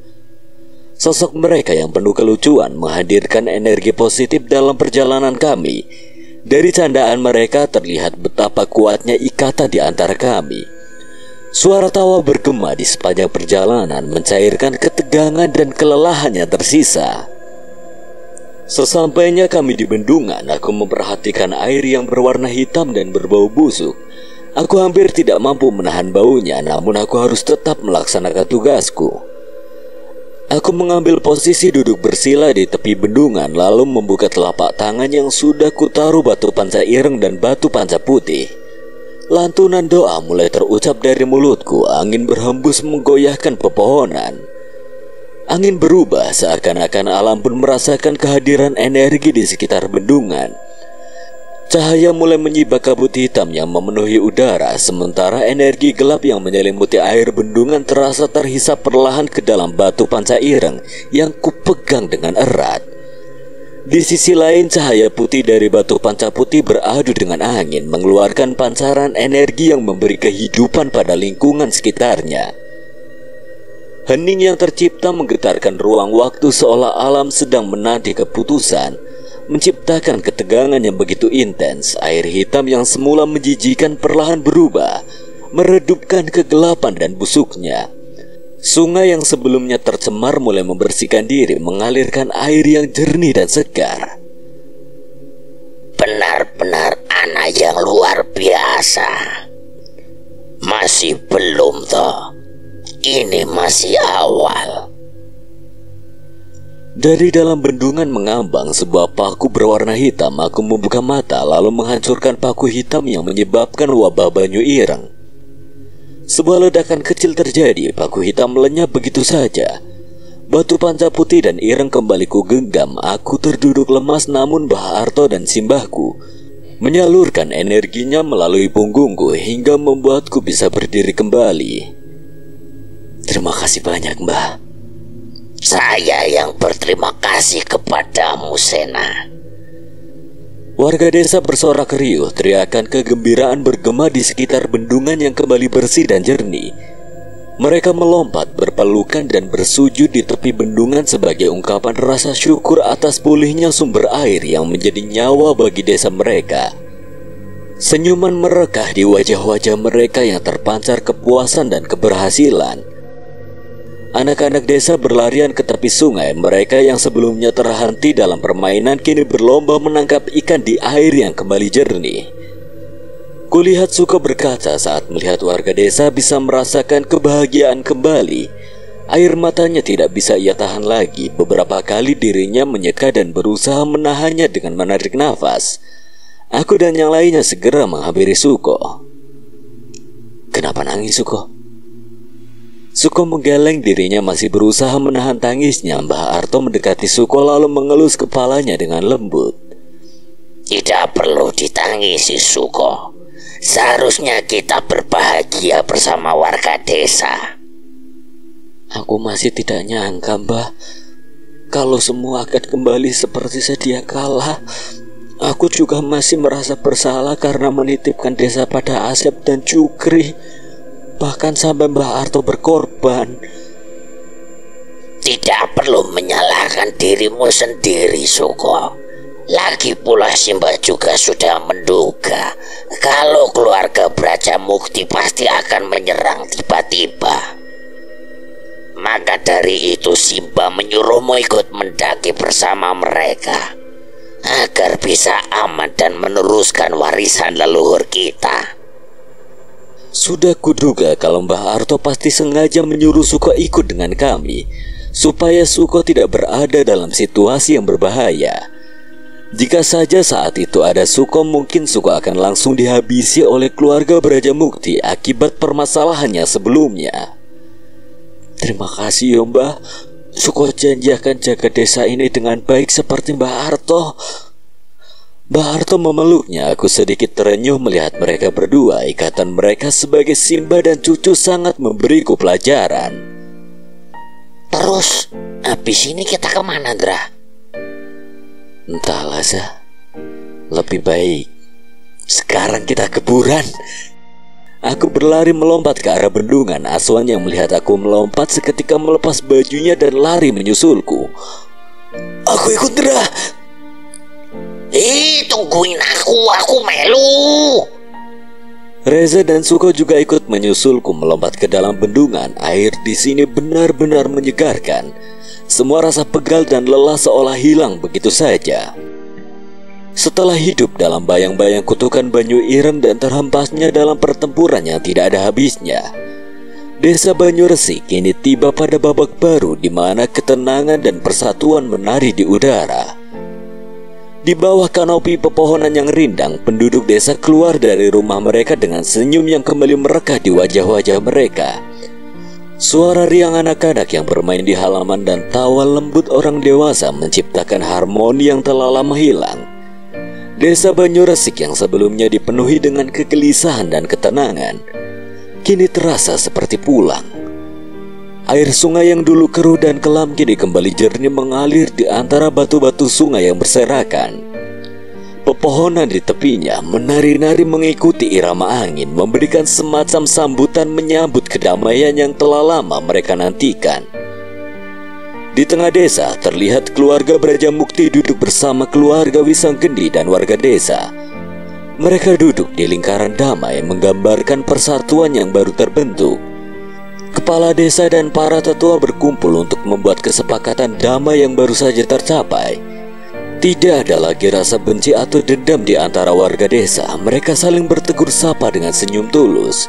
Sosok mereka yang penuh kelucuan menghadirkan energi positif dalam perjalanan kami. Dari candaan mereka terlihat betapa kuatnya ikatan di antara kami. Suara tawa bergema di sepanjang perjalanan mencairkan ketegangan dan kelelahan yang tersisa. Sesampainya kami di bendungan, aku memperhatikan air yang berwarna hitam dan berbau busuk. Aku hampir tidak mampu menahan baunya, namun aku harus tetap melaksanakan tugasku. Aku mengambil posisi duduk bersila di tepi bendungan, lalu membuka telapak tangan yang sudah kutaruh batu panca ireng dan batu panca putih. Lantunan doa mulai terucap dari mulutku. Angin berhembus menggoyahkan pepohonan. Angin berubah seakan-akan alam pun merasakan kehadiran energi di sekitar bendungan. Cahaya mulai menyibak kabut hitam yang memenuhi udara, sementara energi gelap yang menyelimuti air bendungan terasa terhisap perlahan ke dalam batu panca ireng yang kupegang dengan erat. Di sisi lain, cahaya putih dari batu panca putih beradu dengan angin, mengeluarkan pancaran energi yang memberi kehidupan pada lingkungan sekitarnya. Hening yang tercipta menggetarkan ruang waktu seolah alam sedang menanti keputusan, menciptakan ketegangan yang begitu intens. Air hitam yang semula menjijikan perlahan berubah, meredupkan kegelapan dan busuknya. Sungai yang sebelumnya tercemar mulai membersihkan diri, mengalirkan air yang jernih dan segar. Benar-benar anak yang luar biasa. Mas Masih belum toh. Ini masih awal. Dari dalam bendungan mengambang sebuah paku berwarna hitam. Aku membuka mata lalu menghancurkan paku hitam yang menyebabkan wabah banyu ireng. Sebuah ledakan kecil terjadi. Paku hitam melenyap begitu saja. Batu panca putih dan ireng kembali ku genggam. Aku terduduk lemas, namun Mbah Arto dan simbahku menyalurkan energinya melalui punggungku hingga membuatku bisa berdiri kembali. Terima kasih banyak, Mbah. Saya yang berterima kasih kepadamu, Sena. Warga desa bersorak riuh. Teriakan kegembiraan bergema di sekitar bendungan yang kembali bersih dan jernih. Mereka melompat, berpelukan dan bersujud di tepi bendungan sebagai ungkapan rasa syukur atas pulihnya sumber air yang menjadi nyawa bagi desa mereka. Senyuman merekah di wajah-wajah mereka yang terpancar kepuasan dan keberhasilan. Anak-anak desa berlarian ke tepi sungai. Mereka yang sebelumnya terhenti dalam permainan kini berlomba menangkap ikan di air yang kembali jernih. Kulihat Suko berkaca saat melihat warga desa bisa merasakan kebahagiaan kembali. Air matanya tidak bisa ia tahan lagi. Beberapa kali dirinya menyeka dan berusaha menahannya dengan menarik nafas. Aku dan yang lainnya segera menghampiri Suko. Kenapa nangis, Suko? Suko menggeleng dirinya masih berusaha menahan tangisnya. Mbah Arto mendekati Suko lalu mengelus kepalanya dengan lembut. Tidak perlu ditangisi, Suko. Seharusnya kita berbahagia bersama warga desa. Aku masih tidak nyangka, Mbah, kalau semua akan kembali seperti sedia kala. Aku juga masih merasa bersalah karena menitipkan desa pada Asep dan Cukri. Bahkan sampai Mbah Arto berkorban. Tidak perlu menyalahkan dirimu sendiri, Suko. Lagi pula Simba juga sudah menduga kalau keluarga Braja Mukti pasti akan menyerang tiba-tiba. Maka dari itu Simba menyuruhmu ikut mendaki bersama mereka agar bisa aman dan meneruskan warisan leluhur kita. Sudah kuduga kalau Mbah Arto pasti sengaja menyuruh Suko ikut dengan kami, supaya Suko tidak berada dalam situasi yang berbahaya. Jika saja saat itu ada Suko, mungkin Suko akan langsung dihabisi oleh keluarga Braja Mukti akibat permasalahannya sebelumnya. Terima kasih ya, Mbah. Suko janji akan jaga desa ini dengan baik seperti Mbah Arto. Mbah Arto memeluknya. Aku sedikit terenyuh melihat mereka berdua. Ikatan mereka sebagai Simba dan cucu sangat memberiku pelajaran. Terus, habis ini kita kemana, Dra? Entahlah, Zah. Lebih baik sekarang kita kuburan. Aku berlari melompat ke arah bendungan. Aswan yang melihat aku melompat seketika melepas bajunya dan lari menyusulku. Aku ikut, Dra. Tungguin aku melu. Reza dan Suko juga ikut menyusulku melompat ke dalam bendungan. Air di sini benar-benar menyegarkan. Semua rasa pegal dan lelah seolah hilang begitu saja. Setelah hidup dalam bayang-bayang kutukan Banyu Ireng dan terhempasnya dalam pertempuran yang tidak ada habisnya, desa Banyu Resik kini tiba pada babak baru di mana ketenangan dan persatuan menari di udara. Di bawah kanopi pepohonan yang rindang, penduduk desa keluar dari rumah mereka dengan senyum yang kembali merekah di wajah-wajah mereka. Suara riang anak-anak yang bermain di halaman dan tawa lembut orang dewasa menciptakan harmoni yang telah lama hilang. Desa Banyu Resik yang sebelumnya dipenuhi dengan kegelisahan dan ketenangan, kini terasa seperti pulang. Air sungai yang dulu keruh dan kelam kini kembali jernih mengalir di antara batu-batu sungai yang berserakan. Pepohonan di tepinya menari-nari mengikuti irama angin, memberikan semacam sambutan menyambut kedamaian yang telah lama mereka nantikan. Di tengah desa terlihat keluarga Braja Mukti duduk bersama keluarga Wisangkendi dan warga desa. Mereka duduk di lingkaran damai menggambarkan persatuan yang baru terbentuk. Kepala desa dan para tetua berkumpul untuk membuat kesepakatan damai yang baru saja tercapai. Tidak ada lagi rasa benci atau dendam di antara warga desa. Mereka saling bertegur sapa dengan senyum tulus.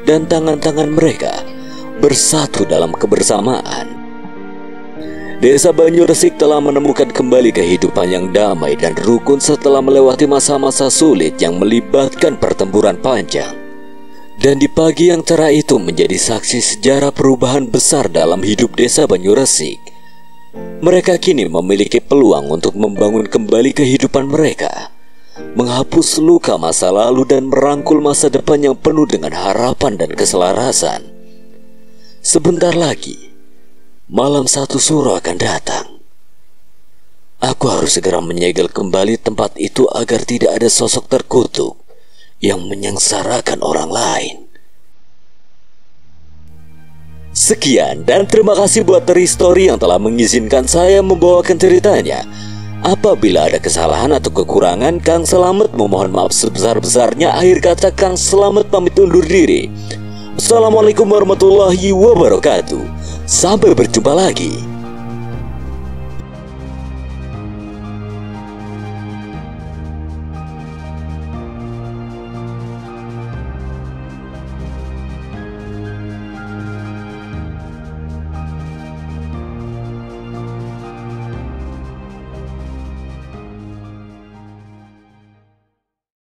dan tangan-tangan mereka bersatu dalam kebersamaan. Desa Banyuresik telah menemukan kembali kehidupan yang damai dan rukun setelah melewati masa-masa sulit yang melibatkan pertempuran panjang. Dan di pagi yang cerah itu menjadi saksi sejarah perubahan besar dalam hidup desa Banyuresik. Mereka kini memiliki peluang untuk membangun kembali kehidupan mereka, menghapus luka masa lalu dan merangkul masa depan yang penuh dengan harapan dan keselarasan. Sebentar lagi, malam 1 Suro akan datang. Aku harus segera menyegel kembali tempat itu agar tidak ada sosok terkutuk yang menyengsarakan orang lain. Sekian dan terima kasih buat Teri Story yang telah mengizinkan saya membawakan ceritanya. Apabila ada kesalahan atau kekurangan, Kang Selamet memohon maaf sebesar-besarnya. Akhir kata, Kang Selamet pamit undur diri. Assalamualaikum warahmatullahi wabarakatuh. Sampai berjumpa lagi.